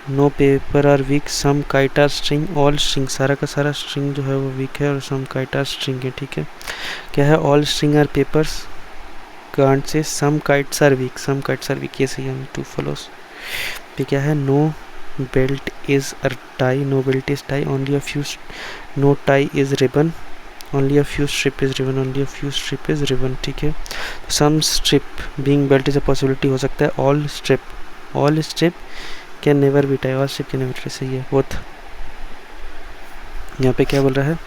No paper are weak, some kite are string, all string, सारा का सारा स्ट्रिंग जो है वो वीक है, और सम काइट आर स्ट्रिंग है, ठीक है। क्या है, all string are papers, can't say some kites are weak, some kites are weak, ये सही है, टू फॉलोस। फिर क्या है, no belt is a tie, no belt is tie, only a few, no tie is ribbon, only a few strip is ribbon, only a few strip is ribbon, ठीक है। Some strip being belt is a possibility हो सकता है, all strip can never be tie, all strip can never tie, सही है both. यहाँ पे क्या बोल रहा है,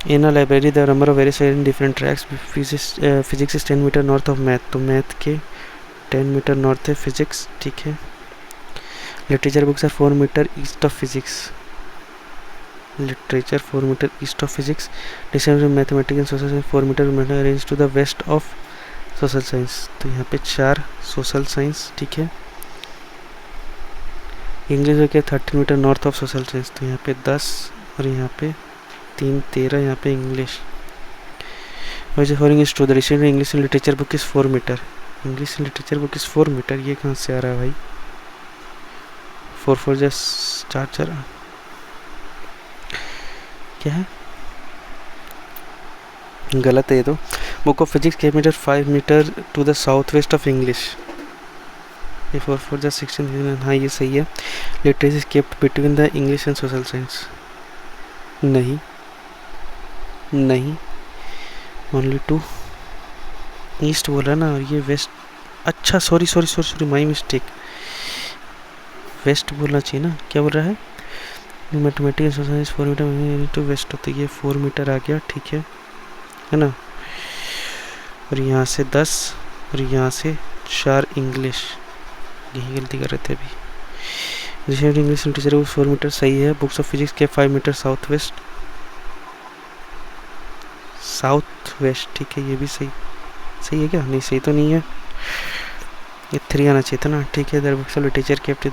in a library the number of various in different tracks, physics is 10 metre north of math, तो मैथ के 10 मीटर नॉर्थ है फिजिक्स, ठीक है। Literature books are 4 metre east of physics, literature 4 metre east of physics, distance mathematics and social science 4 metre arrange to the west of social science, तो यहाँ पे 4 social science, ठीक है। English हो गया 30 metre north of social science, तो यहाँ पे 10 और यहाँ पे 3 13, यहाँ पे इंग्लिश। वैसे following is true, the distance English and literature book is 4 metre, English and literature book is 4 metre, ये कहाँ से आ रहा है भाई, 4 4 जस्ट 4 4 क्या है, गलत है ये तो। बुक ऑफ फिजिक्स के metre 5 metre to the south west of English, ये 4 4 जस्ट 16, हाँ ये सही है। Literature is kept between the English and social science, नहीं नहीं, ओनली 2 ईस्ट बोला ना, और ये वेस्ट, अच्छा sorry sorry sorry sorry my mistake, west बोलना चाहिए ना, क्या बोल रहा है, mathematics science 4 metre to west, तो ये 4 मीटर आ गया, ठीक है ना। और यहाँ से 10 और यहाँ से 4 इंग्लिश, यही गलती कर रहे थे अभी। इंग्लिश टीचर 4 मीटर सही है। बुक्स ऑफ फिजिक्स के 5 मीटर साउथ वेस्ट, ठीक है, ये भी सही सही है क्या, नहीं सही तो नहीं है, ये 3 आना चाहिए था ना, ठीक है। Books of teacher kept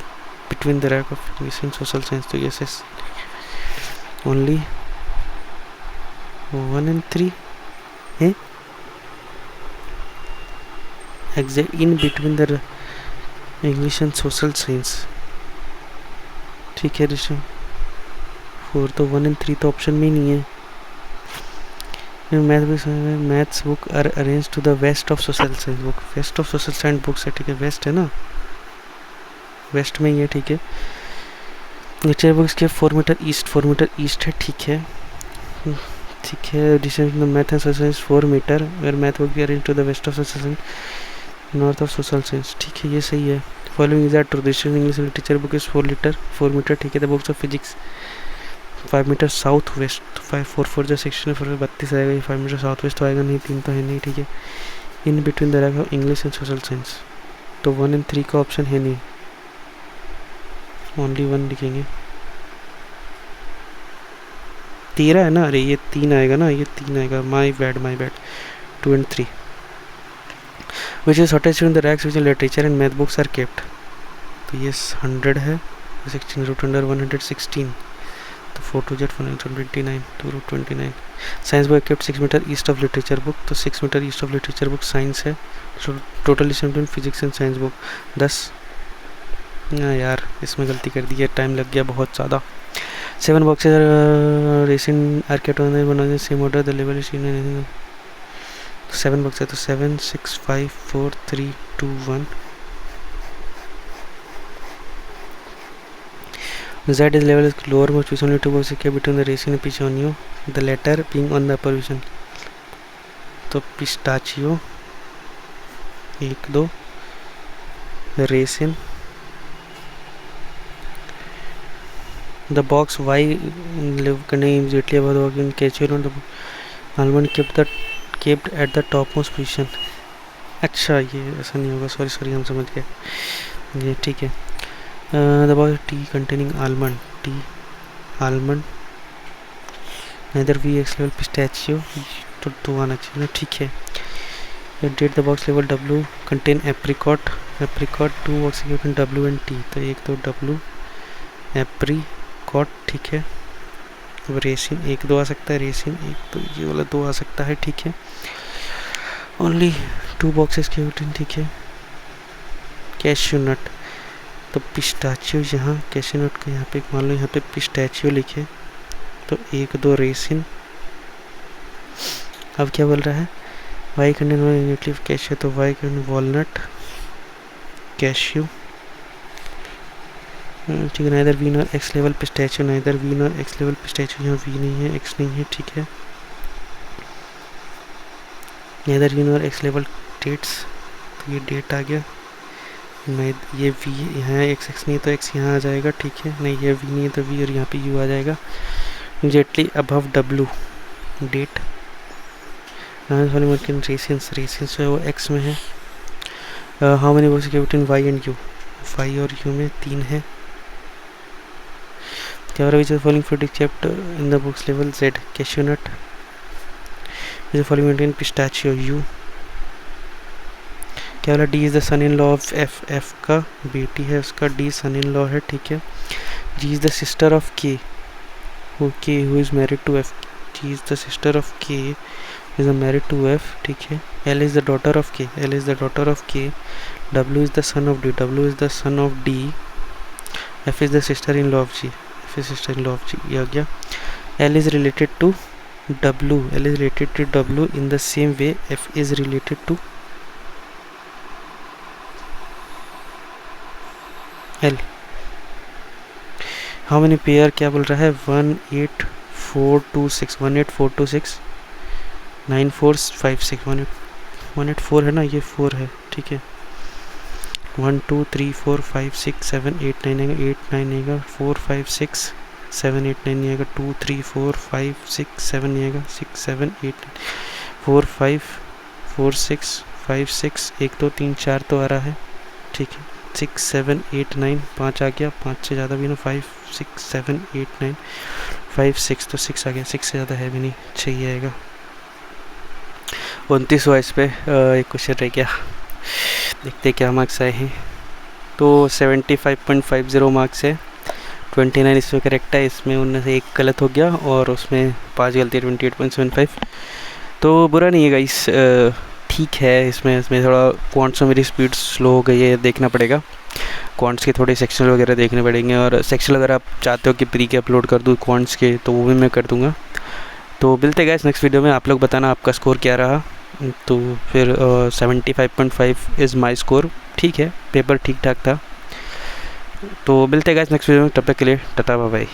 between the rack of English and social science, तो ये ओनली 1 and 3 है, exact in between the English and social science, ठीक है ऋषभ। 4 तो 1 and 3 तो ऑप्शन में ही नहीं है। Maths book are arrange to the west of social science book, west of social science books है, ठीक है, वेस्ट है ना, वेस्ट में ही है, ठीक है। लिटरेचर बुक्स के 4 मीटर ईस्ट है, ठीक है, ठीक है। Distance math and social science 4 metre, where math book be arrange to the west of social science north of social science, ठीक है, ये सही है। Following is are true, distance English literature book is 4 metre, ठीक है। The books of physics 5 metre south west, 5 4 4 जो 16 4 32 आएगा, ये 5 मीटर साउथ वेस्ट तो आएगा नहीं, 3 तो है नहीं, ठीक है। In between the rack of English and social science, तो 1 and 3 का ऑप्शन है नहीं, ओनली 1 लिखेंगे। 13 है ना, अरे ये 3 आएगा ना, ये 3 आएगा, my bad 2 and 3 which is shortage in the racks which in literature and math books are kept, तो ये 100 है, 16 रूट अंडर 116, तो 4 2 जेट 129 2 root 29। Science book kept 6 metre east of literature book, तो 6 metre east of literature book science है, total distance physics and science book 10। यार इसमें गलती कर दी है, टाइम लग गया बहुत ज़्यादा। 7 बॉक्सेज रेसिन आर्केटोन बनाने same order the level is 7 box है, तो 7 6 5 4 3 2 1। Z is level is lower most position, only 2 boxes kept between the racing and pistacho, the latter being on the upper position, तो पिस्टाचियो 1 2, resin, the box Y live containing immediately above the box in cashew and the almond kept at the topmost position। अच्छा ये ऐसा नहीं होगा, sorry हम समझ गए ये, ठीक है। the box tea containing almond neither VX level pistachio, तो 2 आना चाहिए ना, ठीक है। date the box level W contain apricot 2 box contain W and T, तो 1 2 W apricot, ठीक है। अब रेसिन 1 2 आ सकता है, रेसिन 1 तो ये वाला 2 आ सकता है, ठीक है। ओनली 2 बॉक्सेस के होते हैं, ठीक है। कैश्यू नट, तो पिस्टाचियो यहाँ, कैश्यू नट का यहाँ पे मान लो, यहाँ पे पिस्टाचियो लिखे, तो 1 2 रेसिन। अब क्या बोल रहा है, वाई कंटेन कैश्यू, तो वाई कंटेन वॉलनट कैश्यू, ठीक है। Neither V nor X level pistachio, neither V nor X level pistachio, यहाँ वी नहीं है, एक्स नहीं है, ठीक है। Neither V nor X level dates, तो ये डेट आ गया। नहीं, ये वी यहाँ एक्स एक्स नहीं है तो एक्स यहाँ आ जाएगा, ठीक है। नहीं, ये वी नहीं है तो वी, और यहाँ पे यू आ जाएगा। Immediately above W that, raisins, raisins जो है वो एक्स में है। How many words between Y and U, Y और यू में 3 है। क्या which is following fruit except in the books level Z, cashew nut. Which is following in pistachio, U. क्या वाला D is the son in law of F, F का बेटी है उसका डी सन इन लॉ है, ठीक है। G is the sister of K, K who is married to F, G is the sister of K is married to F, ठीक है। L is the daughter of K, L is the daughter of K, W is the son of D, W is the son of D, F is the sister-in-law of G, F is sister-in-law of G, ये आ गया। L is related to W, L is related to W in the same way F is related to L। How many pair, क्या बोल रहा है, 1 8 4 2 6, 1 8 4 2 6 9 4 5 6, 1 8 4 है ना, ये 4 है, ठीक है। 1 2 3 4 5 6 7 8 9 आएगा, 8 9 आएगा, 4 5 6 7 8 9 नहीं आएगा, 2 3 4 5 6 7 नहीं आएगा, 6 7 8 4 5 4 6 5 6 1 2 3 4 तो आ रहा है, ठीक है। 6 7 8 9 5 आ गया, 5 से ज़्यादा भी ना, 5 6 7 8 9 5 6 तो 6 आ गया, 6 से ज़्यादा है भी नहीं, 6 ही आएगा। 29 वॉइस पे एक क्वेश्चन रह गया, देखते क्या मार्क्स आए हैं। तो 75.50 मार्क्स है, 29 इसमें करेक्ट है, इसमें उनमें से एक गलत हो गया और उसमें 5 गलती, 28.75। तो बुरा नहीं है गाइस, ठीक है। इसमें थोड़ा क्वांट्स में मेरी स्पीड स्लो हो गई है, देखना पड़ेगा। क्वांट्स के थोड़े सेक्शनल वगैरह देखने पड़ेंगे, और सेक्शनल अगर आप चाहते हो कि प्री के अपलोड कर दूँ क्वांट्स के, तो वो भी मैं कर दूँगा। तो मिलते गाइस नेक्स्ट वीडियो में, आप लोग बताना आपका स्कोर क्या रहा। तो फिर 75.5 इज़ माई स्कोर, ठीक है, पेपर ठीक ठाक था। तो मिलते गाइस नेक्स्ट वीडियो में, तब तक के लिए टाटा बाय बाय।